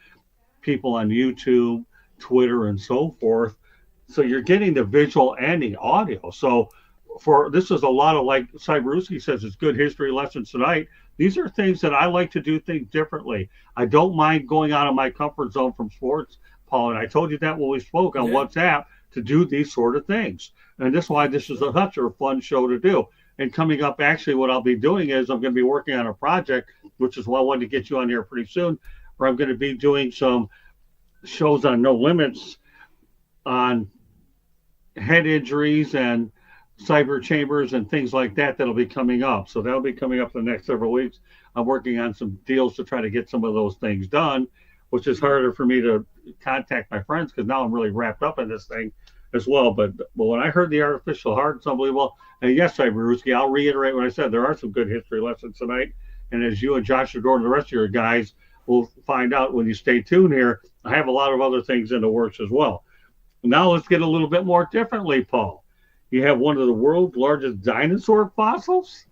people on YouTube, Twitter, and so forth. So you're getting the visual and the audio. So this is a lot of, like Cyberowski says, it's good history lessons tonight. These are things that I like to do things differently. I don't mind going out of my comfort zone from sports, Paul. And I told you that when we spoke on WhatsApp, to do these sort of things. And this is why this is such a fun show to do. And coming up, actually, what I'll be doing is I'm going to be working on a project, which is why I wanted to get you on here pretty soon, where I'm going to be doing some shows on No Limits on head injuries and cyber chambers and things like that that'll be coming up. So that'll be coming up in the next several weeks. I'm working on some deals to try to get some of those things done, which is harder for me to contact my friends because now I'm really wrapped up in this thing as well. But when I heard the artificial heart, it's unbelievable. And yes, Cyberowski, I'll reiterate what I said. There are some good history lessons tonight. And as you and Josh Adore and the rest of your guys will find out when you stay tuned here, I have a lot of other things in the works as well. Now let's get a little bit more differently, Paul. You have one of the world's largest dinosaur fossils?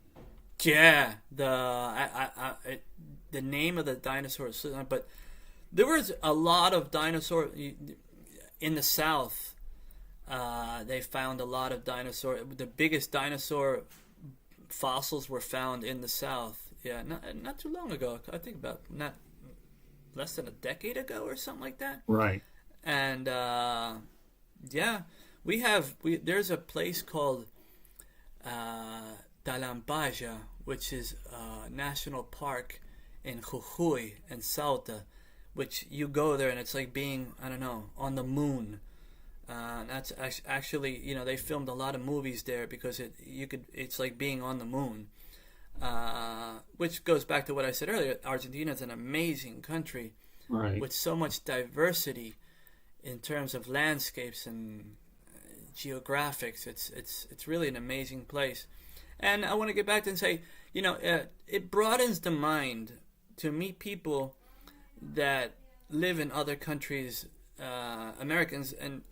Yeah, the name of the dinosaur, but there was a lot of dinosaur in the South. They found a lot of dinosaur. The biggest dinosaur fossils were found in the South. Yeah, not too long ago. I think about not less than a decade ago or something like that. Right. And yeah, there's a place called Talampaya, which is a national park in Jujuy and Salta, which you go there and it's like being, I don't know, on the moon. That's actually, they filmed a lot of movies there because it's like being on the moon. Which goes back to what I said earlier. Argentina is an amazing country, right, with so much diversity in terms of landscapes and geographics. It's really an amazing place. And I want to get back to and say, it broadens the mind to meet people that live in other countries, Americans, and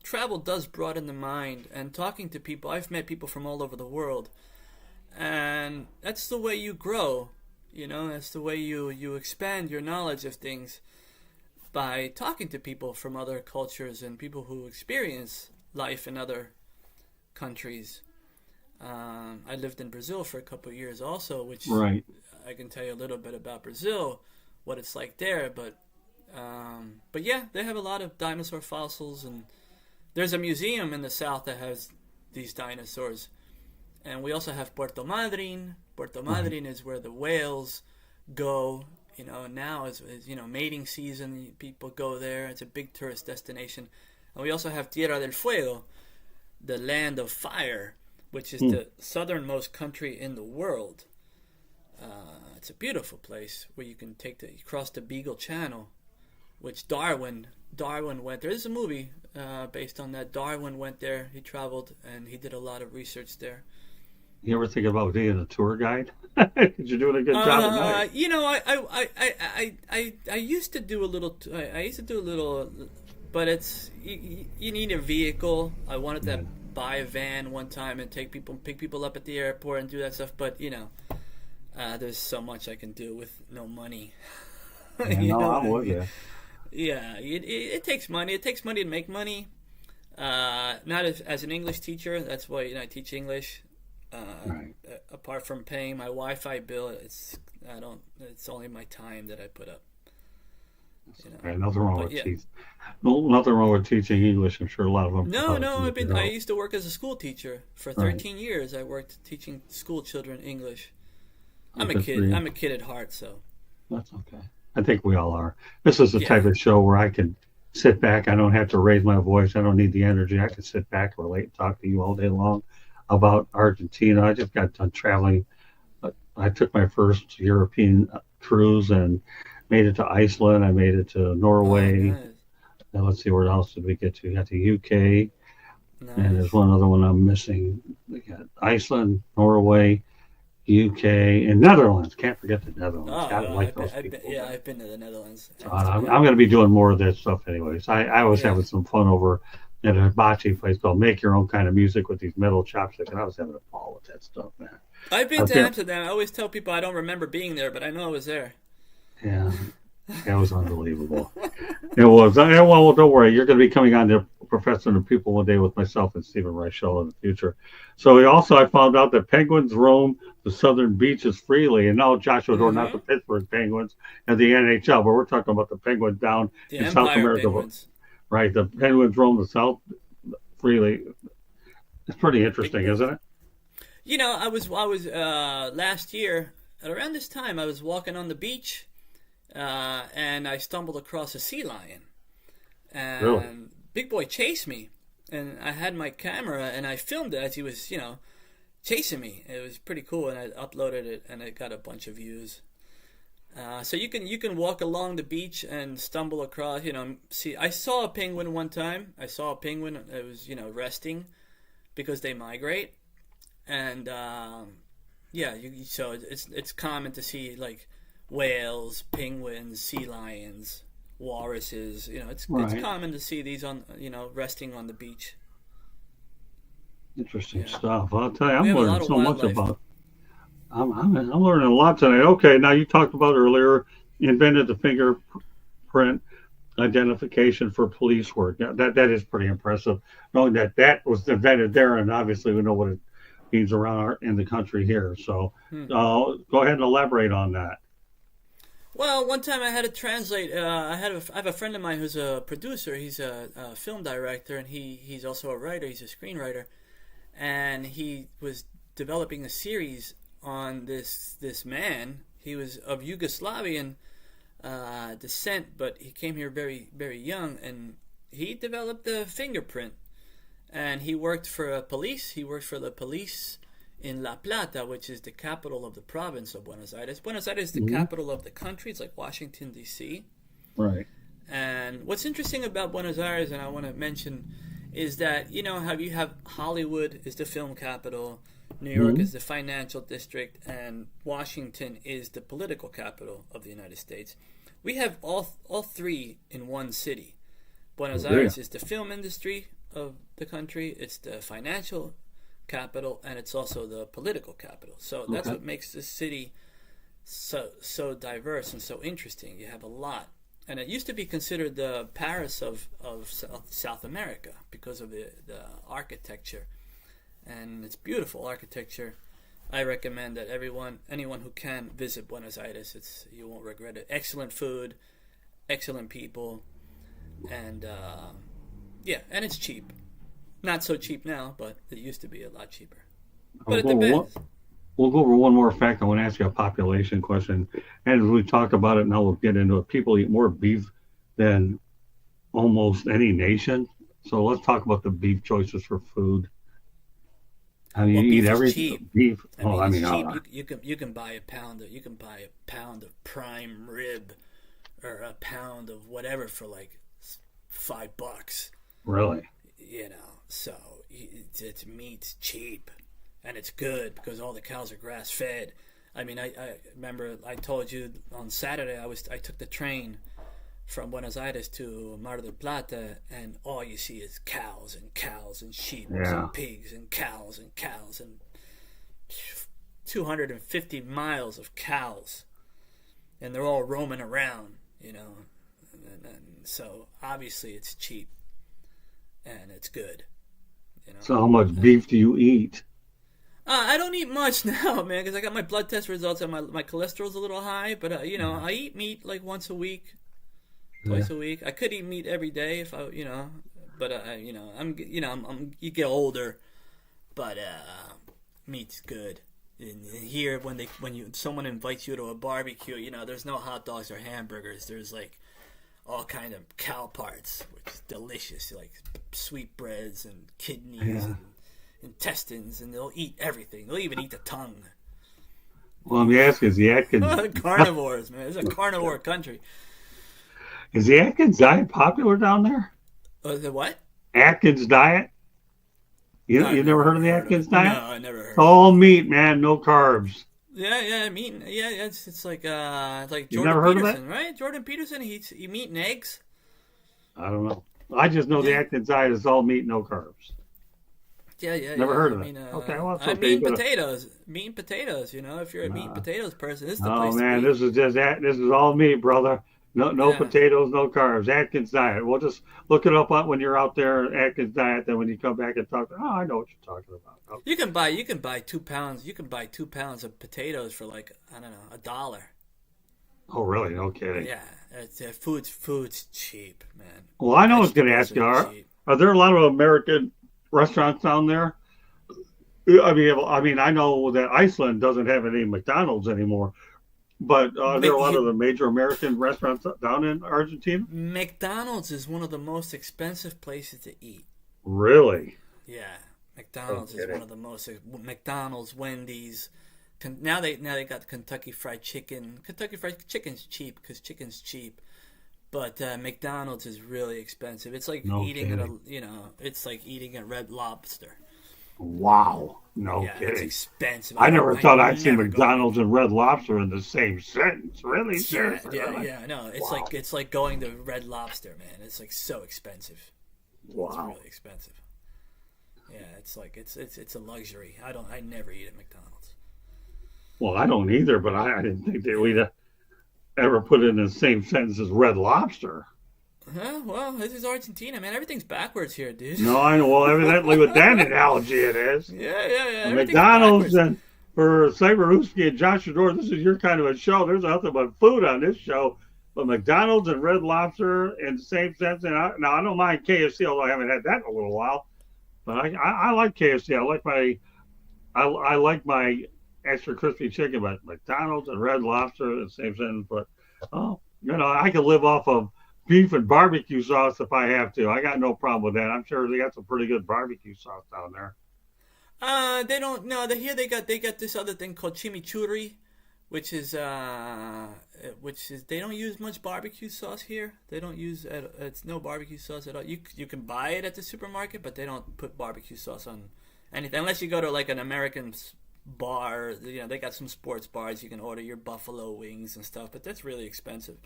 travel does broaden the mind. And talking to people, I've met people from all over the world, and that's the way you grow. You know, that's the way you expand your knowledge of things, by talking to people from other cultures and people who experience life in other countries. I lived in Brazil for a couple of years also, which Right. I can tell you a little bit about Brazil, what it's like there. But yeah, they have a lot of dinosaur fossils, and there's a museum in the south that has these dinosaurs. And we also have Puerto Madryn. Puerto Madryn is where the whales go. You know, now is mating season. People go there. It's a big tourist destination. And we also have Tierra del Fuego, the land of fire, which is the southernmost country in the world. It's a beautiful place where you can cross the Beagle Channel, which Darwin went. There is a movie based on that. Darwin went there. He traveled and he did a lot of research there. You ever think about being a tour guide? You're doing a good job at night. You know, I used to do a little. I used to do a little, but it's you need a vehicle. I wanted to buy a van one time and pick people up at the airport and do that stuff. But you know, there's so much I can do with no money. I'm with you. Yeah, it takes money. It takes money to make money. Not as an English teacher. That's why I teach English. Right. Apart from paying my Wi-Fi bill, it's only my time that I put up. Okay, nothing wrong with teaching. Nothing wrong with teaching English. I'm sure a lot of them. No. I used to work as a school teacher for 13 years. I worked teaching school children English. I'm a kid at heart, so that's okay. I think we all are. This is the type of show where I can sit back. I don't have to raise my voice. I don't need the energy. I can sit back, relate, and talk to you all day long about Argentina. I just got done traveling. I took my first European cruise and made it to Iceland. I made it to Norway. Nice. Now let's see, where else did we get to? We got to UK. Nice. And there's one other one I'm missing. We got Iceland, Norway, UK, and Netherlands. Can't forget the Netherlands. I've been to the Netherlands. So I'm going to be doing more of this stuff anyways. I was having some fun over at a hibachi place called Make Your Own Kind of Music with these metal chopsticks, and I was having a ball with that stuff, man. I've been to Amsterdam. I always tell people I don't remember being there, but I know I was there. Yeah, that was unbelievable. It was. Well, don't worry. You're going to be coming on to Professor and People one day with myself and Stephen Reichel in the future. So I found out that penguins roam the southern beaches freely. And now, Joshua, we're not the Pittsburgh Penguins and the NHL, but we're talking about the penguins down in South America. Penguins. Right, the penguins roam the south freely. It's pretty interesting, isn't it? You know, I was last year at around this time. I was walking on the beach, and I stumbled across a sea lion. And really? Big Boy chased me, and I had my camera and I filmed it as he was, chasing me. It was pretty cool, and I uploaded it, and it got a bunch of views. So you can walk along the beach and stumble across, see. I saw a penguin one time. I saw a penguin. It was, resting because they migrate, and so it's common to see like whales, penguins, sea lions, walruses. It's common to see these on resting on the beach. Interesting stuff. I'll tell you, I'm learning so much about. I'm learning a lot tonight. Okay, now you talked about earlier, invented the fingerprint identification for police work. That is pretty impressive. Knowing that was invented there, and obviously we know what it means around in the country here. So go ahead and elaborate on that. Well, one time I had to translate. I have a friend of mine who's a producer. He's a film director, and he's also a writer. He's a screenwriter, and he was developing a series on this man. He was of Yugoslavian descent, but he came here very, very young, and he developed the fingerprint. And he worked for police. He worked for the police in La Plata, which is the capital of the province of Buenos Aires. Buenos Aires is the capital of the country. It's like Washington, D.C. Right. And what's interesting about Buenos Aires, and I want to mention, is that, how you have Hollywood is the film capital, New York is the financial district, and Washington is the political capital of the United States. We have all three in one city. Buenos Aires is the film industry of the country, it's the financial capital, and it's also the political capital. So that's what makes this city so diverse and so interesting. You have a lot. And it used to be considered the Paris of South America because of the architecture. And it's beautiful architecture. I recommend that anyone who can visit Buenos Aires. You won't regret it. Excellent food, excellent people, and and it's cheap. Not so cheap now, but it used to be a lot cheaper. But it depends. We'll go over one more fact. I want to ask you a population question. And as we talk about it, now we'll get into it. People eat more beef than almost any nation. So let's talk about the beef choices for food. I mean, you eat everything. Beef. It's cheap. You can buy a pound of prime rib or a pound of whatever for like $5. Really? So it's meat's cheap. And it's good because all the cows are grass fed. I mean, I remember I told you on Saturday I took the train from Buenos Aires to Mar del Plata, and all you see is cows and sheep and pigs and cows and 250 miles of cows, and they're all roaming around, and so obviously it's cheap and it's good. So how much beef do you eat? I don't eat much now, man, because I got my blood test results and my cholesterol's a little high. But I eat meat like once a week, twice a week. I could eat meat every day if I, but you get older, but meat's good. And here, when someone invites you to a barbecue, there's no hot dogs or hamburgers. There's like all kind of cow parts, which is delicious, like sweetbreads and kidneys and intestines, and they'll eat everything. They'll even eat the tongue. Well, let me ask you, is the Atkins... Carnivores, man. It's a carnivore country. Is the Atkins diet popular down there? The what? Atkins diet? You never heard of the Atkins diet? No, I never heard. All meat, man, no carbs. Yeah, meat. Yeah, it's like Jordan never heard Peterson, of that? right? Jordan Peterson, he eats meat and eggs. I don't know. I just know the Atkins diet is all meat, no carbs. Yeah. Never heard of it. Okay, well, it's okay. Meat and potatoes. Meat and potatoes. If you're a meat and potatoes person, this is the place. Oh man, to be. this is all meat, brother. No potatoes, no carbs. Atkins diet. We'll just look it up when you're out there. Atkins diet. Then when you come back and talk, I know what you're talking about. Okay. You can buy 2 pounds. You can buy 2 pounds of potatoes for like $1. Oh really? No kidding. Yeah, food's cheap, man. Well, I know I was going to ask you. Are there a lot of American restaurants down there? I mean, I know that Iceland doesn't have any McDonald's anymore, but are there a lot of the major American restaurants down in Argentina? McDonald's is one of the most expensive places to eat. Really? Yeah, McDonald's is one of the most. McDonald's, Wendy's. Now they got Kentucky Fried Chicken. Kentucky Fried Chicken's cheap because chicken's cheap. But McDonald's is really expensive. It's like it's like eating a Red Lobster. Wow. No kidding. It's expensive. I never thought I'd see McDonald's and Red Lobster in the same sentence. Really? Yeah. No, it's like going to Red Lobster, man. It's like so expensive. Wow. It's really expensive. Yeah, it's like it's a luxury. I never eat at McDonald's. Well, I don't either, but I didn't think that we'd ever put it in the same sentence as Red Lobster. Well, this is Argentina, man. Everything's backwards here, dude. No, I know. Well, evidently with that analogy it is. Yeah. McDonald's and for Cyberooski and Josh Shador, this is your kind of a show. There's nothing but food on this show. But McDonald's and Red Lobster in the same sense. And I don't mind KFC, although I haven't had that in a little while. But I like KFC. I like my extra crispy chicken, but McDonald's and Red Lobster in the same sentence. But I can live off of beef and barbecue sauce if I have to. I got no problem with that. I'm sure they got some pretty good barbecue sauce down there. They don't. No, here they got this other thing called chimichurri, which is they don't use much barbecue sauce here. They don't use it's no barbecue sauce at all. You can buy it at the supermarket, but they don't put barbecue sauce on anything unless you go to like an American bar. They got some sports bars. You can order your buffalo wings and stuff, but that's really expensive.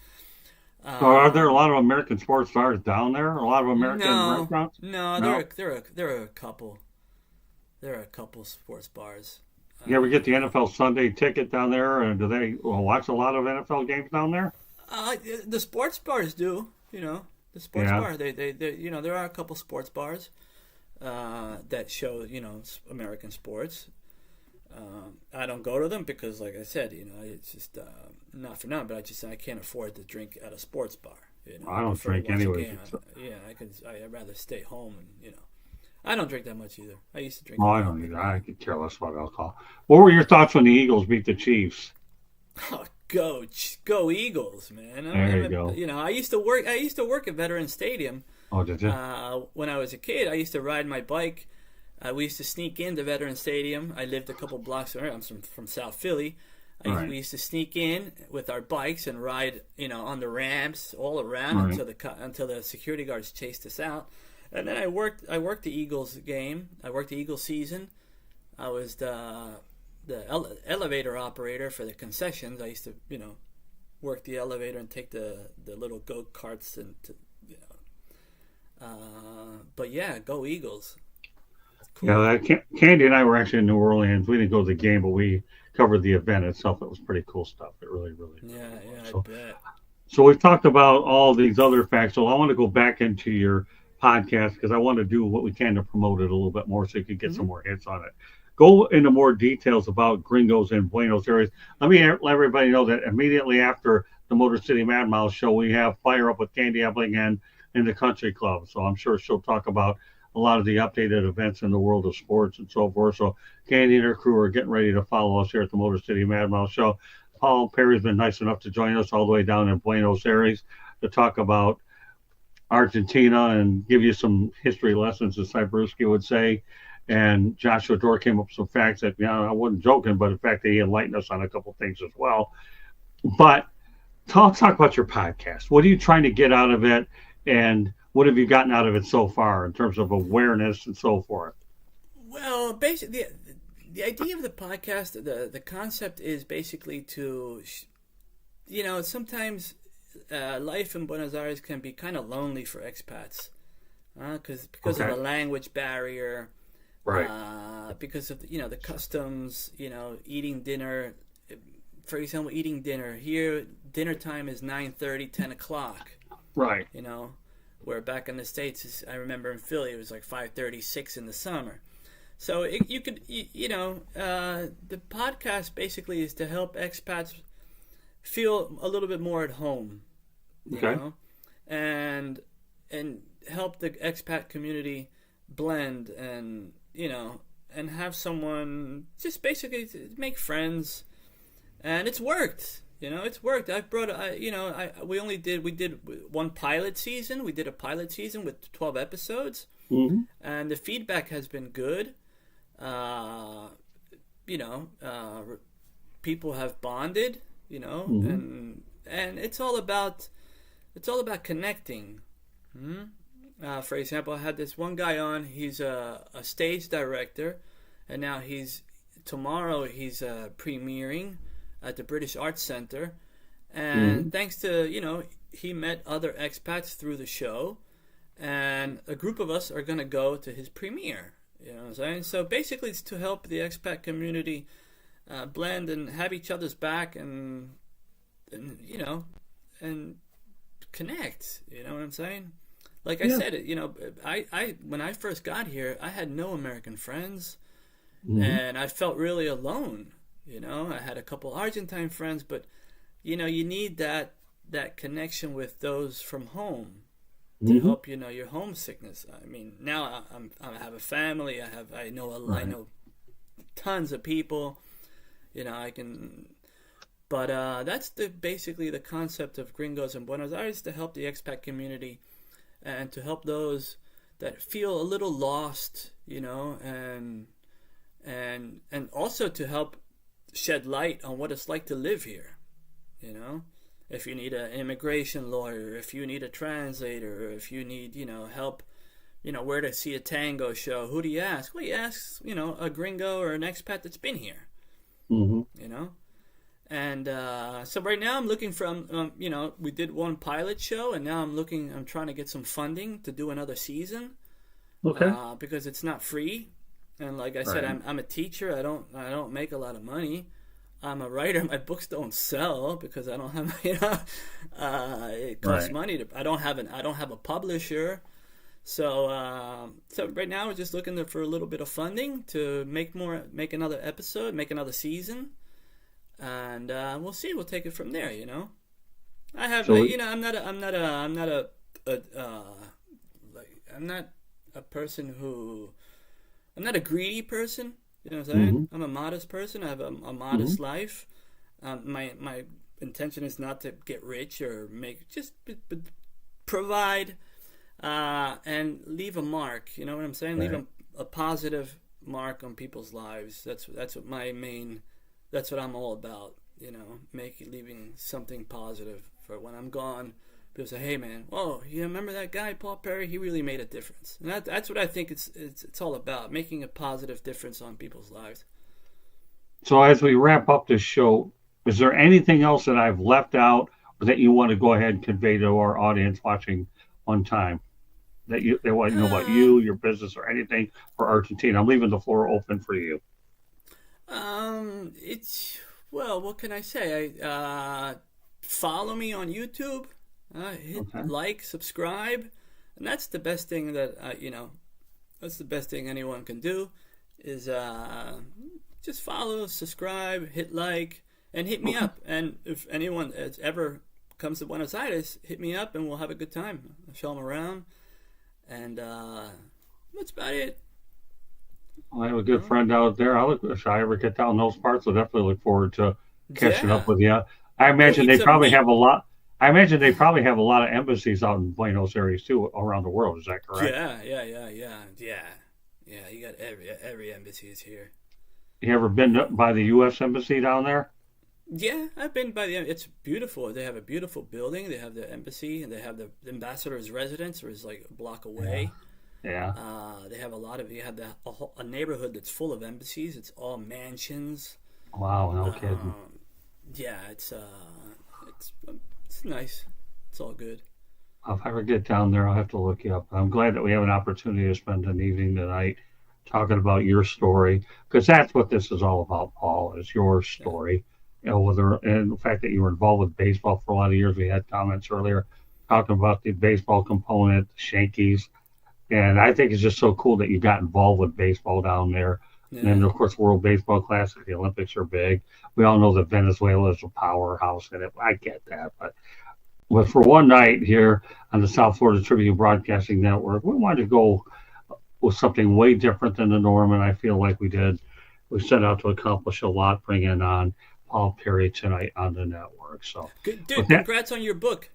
So are there a lot of American sports bars down there? A lot of American restaurants? No, there are a couple. There are a couple sports bars. You ever get the NFL Sunday ticket down there? And do they watch a lot of NFL games down there? The sports bars do, the sports Yeah. bar. They there are a couple sports bars that show, American sports. I don't go to them because, like I said, it's just not for nothing. But I can't afford to drink at a sports bar. I don't prefer to drink watch a anyway. game. I'd rather stay home and. I don't drink that much either. I used to drink. Oh, I don't either. I could care less about alcohol. What were your thoughts when the Eagles beat the Chiefs? Oh, go Eagles, man! There you go. I used to work at Veterans Stadium. Oh, did you? When I was a kid, I used to ride my bike. We used to sneak into Veterans Stadium. I lived a couple blocks away. I'm from South Philly. Right. We used to sneak in with our bikes and ride, on the ramps all around until the security guards chased us out. And then I worked the Eagles game. I worked the Eagles season. I was the elevator operator for the concessions. I used to, work the elevator and take the little go-karts and but yeah, go Eagles. Cool. Yeah, Candy and I were actually in New Orleans. We didn't go to the game, but we covered the event itself. It was pretty cool stuff. It really, really. Yeah, so, I bet. So we've talked about all these other facts. So I want to go back into your podcast because I want to do what we can to promote it a little bit more so you can get some more hits on it. Go into more details about Gringos in Buenos Aires. Let me let everybody know that immediately after the Motor City Mad Mouse show, we have Fire Up with Candy Eblingham in the Country Club. So I'm sure she'll talk about a lot of the updated events in the world of sports and so forth. So Candy and her crew are getting ready to follow us here at the Motor City Mad Mouse show. Paul Perry's been nice enough to join us all the way down in Buenos Aires to talk about Argentina and give you some history lessons, as Cybrewski would say. And Joshua Dorr came up with some facts that, I wasn't joking, but in fact, he enlightened us on a couple things as well. But talk about your podcast. What are you trying to get out of it? And what have you gotten out of it so far in terms of awareness and so forth? Well, basically, the idea of the podcast, the concept is basically to, sometimes life in Buenos Aires can be kind of lonely for expats, because of the language barrier, right? Because of the customs, eating dinner. For example, eating dinner here, dinner time is 9:30, 10 o'clock. Right. Where back in the States, I remember in Philly, it was like 5:30, 6 in the summer. So the podcast basically is to help expats feel a little bit more at home, and help the expat community blend and have someone just basically make friends, and it's worked. It's worked. We did one pilot season. We did a pilot season with 12 episodes, and the feedback has been good. People have bonded, and it's all about connecting. For example, I had this one guy on. He's a stage director, and now tomorrow he's premiering at the British Arts Center, and thanks to he met other expats through the show, and a group of us are going to go to his premiere. You know what I'm saying? So basically, it's to help the expat community blend and have each other's back, and connect. You know what I'm saying? Like I said, I when I first got here, I had no American friends, and I felt really alone. I had a couple Argentine friends, but you need that connection with those from home to help your homesickness. I mean, now I have a family. I know tons of people. I can, but that's basically the concept of Gringos in Buenos Aires, to help the expat community and to help those that feel a little lost, and also to help shed light on what it's like to live here. If you need an immigration lawyer, if you need a translator, if you need help, where to see a tango show, who do you ask? Well, you ask a gringo or an expat that's been here. And so right now I'm looking from we did one pilot show, and now I'm trying to get some funding to do another season. Okay. Because it's not free. And like I said, I'm a teacher. I don't make a lot of money. I'm a writer. My books don't sell because I don't have, it costs money to. I don't have a publisher. So right now we're just looking for a little bit of funding to make another episode, make another season, and we'll see. We'll take it from there. I have, I'm not a greedy person. You know what I'm saying? Mm-hmm. I'm a modest person. I have a modest life. My intention is not to get rich or provide and leave a mark. You know what I'm saying? Right. Leave a positive mark on people's lives. That's what that's what I'm all about. Leaving something positive for when I'm gone. People say, "Hey, man, you remember that guy, Paul Perry? He really made a difference." And that's what I think it's all about, making a positive difference on people's lives. So as we wrap up this show, is there anything else that I've left out or that you want to go ahead and convey to our audience watching on time? That they want to know about you, your business, or anything for Argentina? I'm leaving the floor open for you. What can I say? Follow me on YouTube. Like, subscribe, and that's the best thing that that's the best thing anyone can do is just follow, subscribe, hit like, and hit me up. And if anyone ever comes to Buenos Aires, hit me up, and we'll have a good time. I'll show them around, and that's about it. I have a good friend out there. If I ever get down those parts, I'll definitely look forward to catching up with you. I imagine they probably have a lot. I imagine they probably have a lot of embassies out in Buenos Aires too, around the world. Is that correct? Yeah. You got every embassy is here. You ever been by the U.S. embassy down there? Yeah, I've been by it's beautiful. They have a beautiful building. They have the embassy, and they have the ambassador's residence, which is like a block away. Yeah. They have you have a neighborhood that's full of embassies. It's all mansions. Wow, no kidding. Yeah, it's nice. It's all good. If I ever get down there, I'll have to look you up. I'm glad that we have an opportunity to spend an evening tonight talking about your story, because that's what this is all about, Paul, is your story. And the fact that you were involved with baseball for a lot of years. We had comments earlier talking about the baseball component, the Shankies. And I think it's just so cool that you got involved with baseball down there. Yeah. And then, of course, World Baseball Classic, the Olympics are big. We all know that Venezuela is a powerhouse in it. I get that. But for one night here on the South Florida Tribune Broadcasting Network, we wanted to go with something way different than the norm, and I feel like we did. We set out to accomplish a lot, bringing on Paul Perry tonight on the network. So, good, dude, congrats on your book.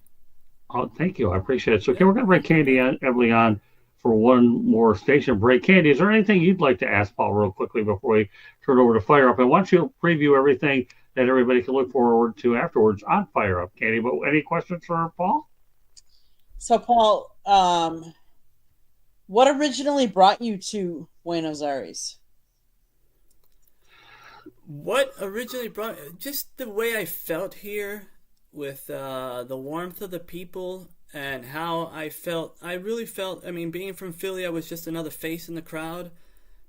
Oh, thank you. I appreciate it. So, okay, we're going to bring Candy Everly on for one more station break. Candy, is there anything you'd like to ask Paul real quickly before we turn over to Fire Up? And why don't you preview everything that everybody can look forward to afterwards on Fire Up, Candy? But any questions for Paul? So, Paul, what originally brought you to Buenos Aires? What originally brought just the way I felt here with the warmth of the people and how I felt. I really felt, being from Philly, I was just another face in the crowd.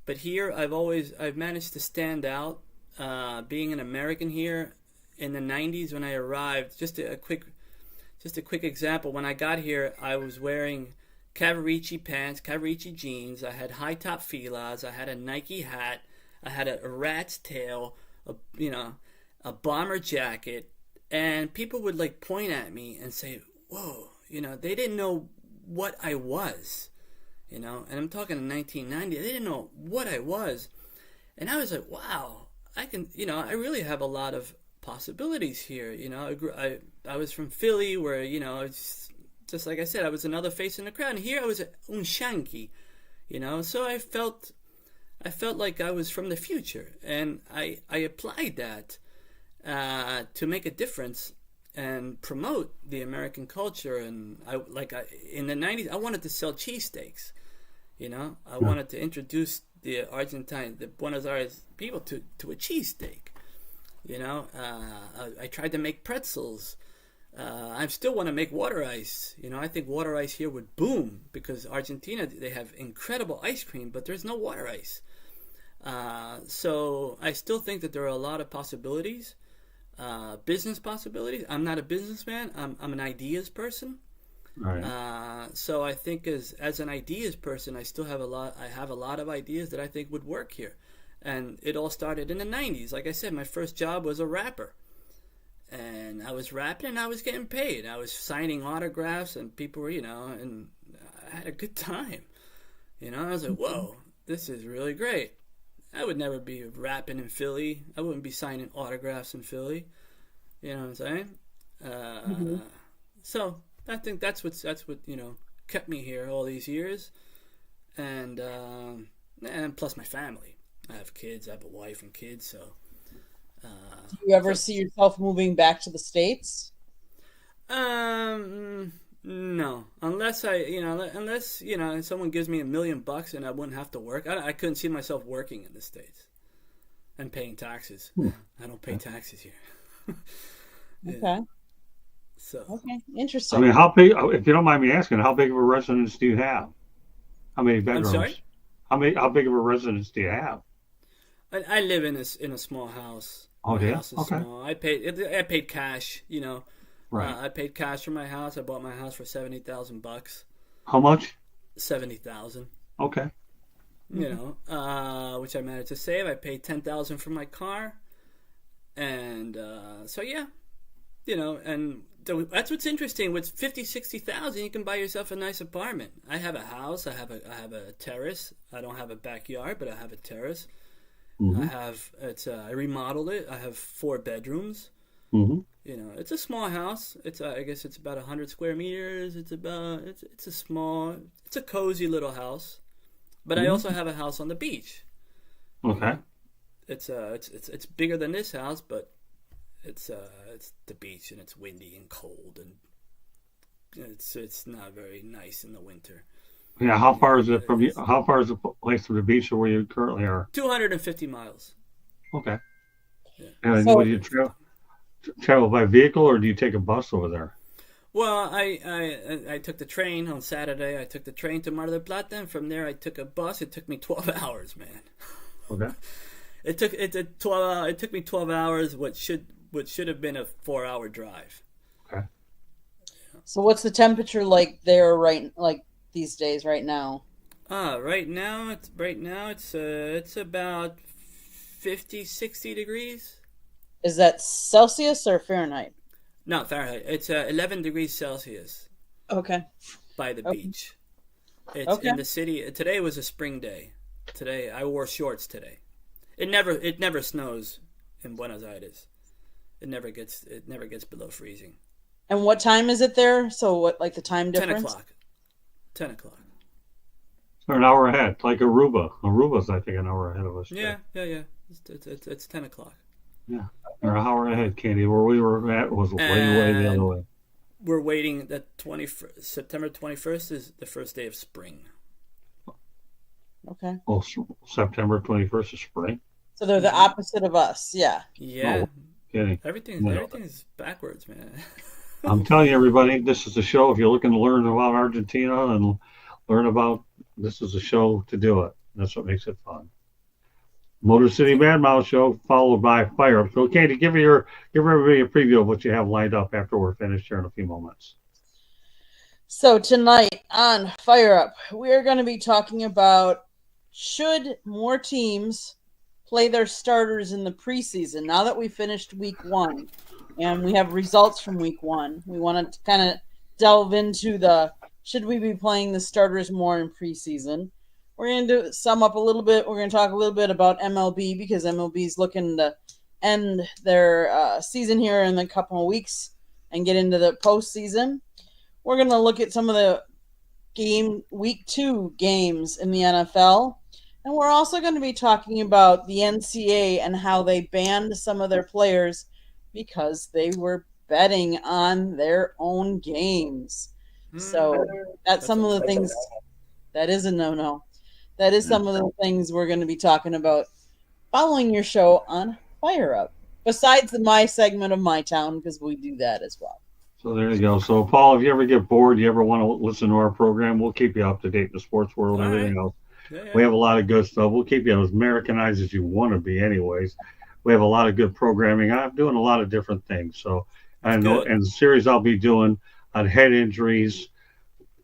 But here, I've managed to stand out. Being an American here in the 90s when I arrived, just a quick example. When I got here, I was wearing Cavaricci pants, Cavaricci jeans. I had high top Filas. I had a Nike hat. I had a rat's tail, a bomber jacket, and people would point at me and say, "Whoa!" They didn't know what I was, and I'm talking in 1990. They didn't know what I was, and I was like, "Wow, I can," I really have a lot of possibilities here. I was from Philly, where it's just like I said, I was another face in the crowd, and here I was un Shanky, so I felt like I was from the future, and I applied that to make a difference and promote the American culture. And in the 90s, I wanted to sell cheesesteaks. I wanted to introduce the Buenos Aires people to a cheesesteak. I tried to make pretzels. I still want to make water ice. I think water ice here would boom because Argentina, they have incredible ice cream, but there's no water ice. So I still think that there are a lot of possibilities, business possibilities. I'm not a businessman. I'm an ideas person. Right. So I think as an ideas person, I still have a lot. I have a lot of ideas that I think would work here, and it all started in the '90s. Like I said, my first job was a rapper, and I was rapping and I was getting paid. I was signing autographs, and people were, and I had a good time. I was like, whoa, this is really great. I would never be rapping in Philly. I wouldn't be signing autographs in Philly. You know what I'm saying? So I think that's what kept me here all these years, and plus my family. I have kids. I have a wife and kids. So, do you ever see yourself moving back to the States? No, unless someone gives me $1 million and I wouldn't have to work. I couldn't see myself working in the States and paying taxes. I don't pay taxes here. Yeah. Okay. So. Okay, interesting. I mean, how big? If you don't mind me asking, how big of a residence do you have? How many bedrooms? I'm sorry? How big of a residence do you have? I live in a small house. Oh, my yeah. house is Okay. small. I paid cash. Right. I paid cash for my house. I bought my house for $70,000. How much? 70,000. Okay. Which I managed to save. I paid $10,000 for my car, and so yeah, and that's what's interesting. With 50, 60,000, you can buy yourself a nice apartment. I have a house. I have a terrace. I don't have a backyard, but I have a terrace. Mm-hmm. I remodeled it. I have 4 bedrooms. Mm-hmm. It's a small house. I guess it's about 100 square meters. It's a cozy little house. But I also have a house on the beach. Okay. It's bigger than this house, but it's the beach and it's windy and cold and it's not very nice in the winter. Yeah. How far is it from you? How far is the place from the beach to where you currently are? 250 miles. Okay. Yeah. And So- would you travel by vehicle or do you take a bus over there? Well, I took the train on Saturday. I took the train to Mar del Plata, and from there I took a bus. It took me 12 hours, man. Okay. It took me 12 hours. What should have been a 4-hour drive. Okay. So what's the temperature like there these days right now? Right now it's about 50, 60 degrees. Is that Celsius or Fahrenheit? No, Fahrenheit. It's 11 degrees Celsius Okay. by the beach. It's Okay. in the city. Today was a spring day. Today I wore shorts today. It never snows in Buenos Aires. It never gets below freezing. And what time is it there? So what, like the time 10 difference? o'clock. 10 o'clock. So an hour ahead, like Aruba. Aruba's, I think, an hour ahead of us. Yeah. It's 10 o'clock. Yeah. Or an hour ahead, Candy. Where we were at was way the other way. We're waiting. That September 21st is the first day of spring. Okay. Oh, September 21st is spring? So they're the opposite of us. Yeah. Yeah. Oh, kidding. Everything's backwards, man. I'm telling you, everybody, this is a show. If you're looking to learn about Argentina and learn about, this is a show to do it. That's what makes it fun. Motor City Mad Mouse Show, followed by Fire Up. So, Candy, give everybody a preview of what you have lined up after we're finished here in a few moments. So tonight on Fire Up, we are going to be talking about should more teams play their starters in the preseason. Now that we finished week 1 and we have results from week 1, we want to kind of delve into should we be playing the starters more in preseason. We're going to sum up a little bit. We're going to talk a little bit about MLB because MLB is looking to end their season here in a couple of weeks and get into the postseason. We're going to look at some of the week 2 games in the NFL. And we're also going to be talking about the NCAA and how they banned some of their players because they were betting on their own games. So that's some of the things. That is a no-no. That is some of the things we're going to be talking about following your show on Fire Up. Besides my segment of My Town, because we do that as well. So there you go. So, Paul, if you ever get bored, you ever want to listen to our program, we'll keep you up to date in the sports world and everything else. We have a lot of good stuff. We'll keep you as Americanized as you want to be, anyways. We have a lot of good programming. I'm doing a lot of different things. So, and the series I'll be doing on head injuries,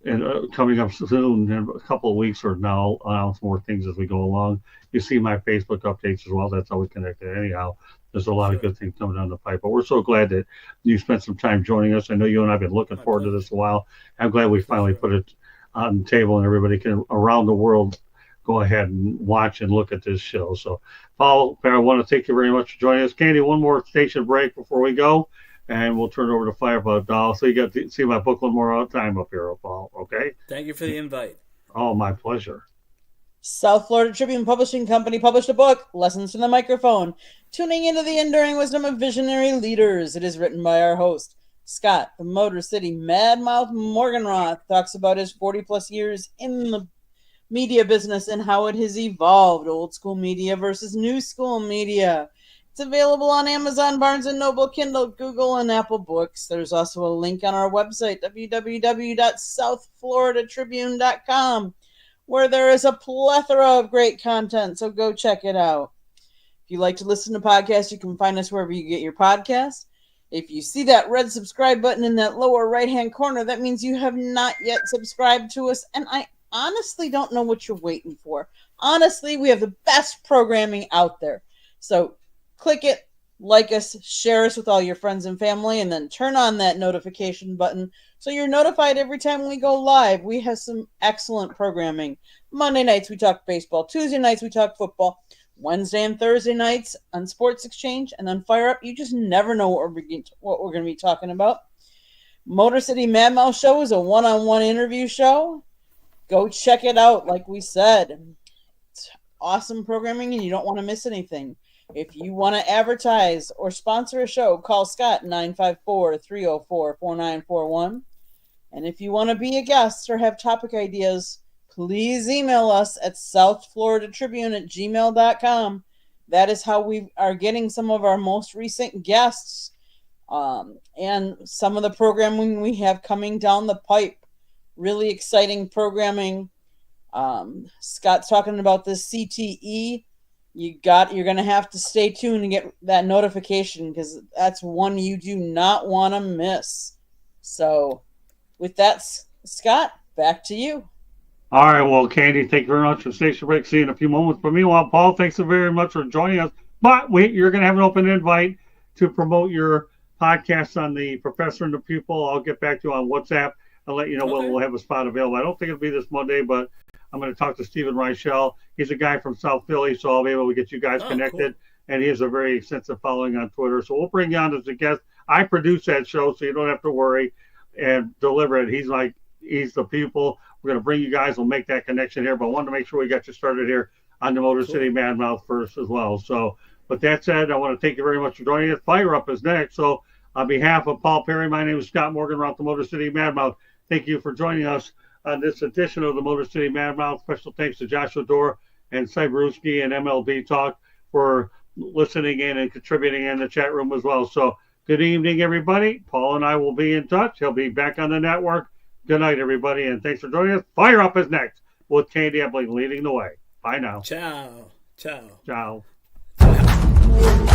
and coming up soon in a couple of weeks, or now I'll announce more things as we go along. You see my Facebook updates as well. That's always connected. Anyhow, there's a lot of good things coming down the pipe. But we're so glad that you spent some time joining us. I know you and I have been looking forward to this a while. I'm glad we finally put it on the table and everybody can around the world go ahead and watch and look at this show. So, Paul, I want to thank you very much for joining us. Candy, one more station break before we go, and we'll turn it over to Firebug Doll. So you got to see my book one more time up here, Paul. Okay? Thank you for the invite. Oh, my pleasure. South Florida Tribune Publishing Company published a book, Lessons from the Microphone, Tuning into the Enduring Wisdom of Visionary Leaders. It is written by our host, Scott, the Motor City Madmouth Morganroth, talks about his 40-plus years in the media business and how it has evolved, old school media versus new school media. It's available on Amazon, Barnes & Noble, Kindle, Google, and Apple Books. There's also a link on our website, www.southfloridatribune.com, where there is a plethora of great content, so go check it out. If you like to listen to podcasts, you can find us wherever you get your podcasts. If you see that red subscribe button in that lower right-hand corner, that means you have not yet subscribed to us, and I honestly don't know what you're waiting for. Honestly, we have the best programming out there. So click it, like us, share us with all your friends and family, and then turn on that notification button so you're notified every time we go live. We have some excellent programming. Monday nights, we talk baseball. Tuesday nights, we talk football. Wednesday and Thursday nights on Sports Exchange, and then Fire Up. You just never know what we're going to be talking about. Motor City Madmouth Show is a one-on-one interview show. Go check it out, like we said. It's awesome programming, and you don't want to miss anything. If you want to advertise or sponsor a show, call Scott 954-304-4941. And if you want to be a guest or have topic ideas, please email us at southfloridatribune@gmail.com. That is how we are getting some of our most recent guests and some of the programming we have coming down the pipe. Really exciting programming. Scott's talking about this CTE. You're going to have to stay tuned and get that notification, because that's one you do not want to miss. So with that, Scott, back to you. All right, well, Candy, thank you very much for station break. See you in a few moments. But meanwhile, Paul, thanks so very much for joining us. But you're going to have an open invite to promote your podcast on the Professor and the Pupil. I'll get back to you on WhatsApp. I'll let you know when we'll have a spot available. I don't think it'll be this Monday, but I'm going to talk to Stephen Reichel. He's a guy from South Philly, so I'll be able to get you guys connected. Cool. And he has a very extensive following on Twitter. So we'll bring you on as a guest. I produce that show, so you don't have to worry, and deliver it. He's the people. We're going to bring you guys. We'll make that connection here. But I wanted to make sure we got you started here on the Motor City Madmouth first as well. So with that said, I want to thank you very much for joining us. Fire Up is next. So on behalf of Paul Perry, my name is Scott Morgan. We're out the Motor City Madmouth. Thank you for joining us on this edition of the Motor City Madmouth. Special thanks to Joshua Dorr and Cybrewski and MLB Talk for listening in and contributing in the chat room as well. So good evening, everybody. Paul and I will be in touch. He'll be back on the network. Good night, everybody, and thanks for joining us. Fire Up is next with Candy Ebling leading the way. Bye now. Ciao. Ciao. Ciao. Ciao.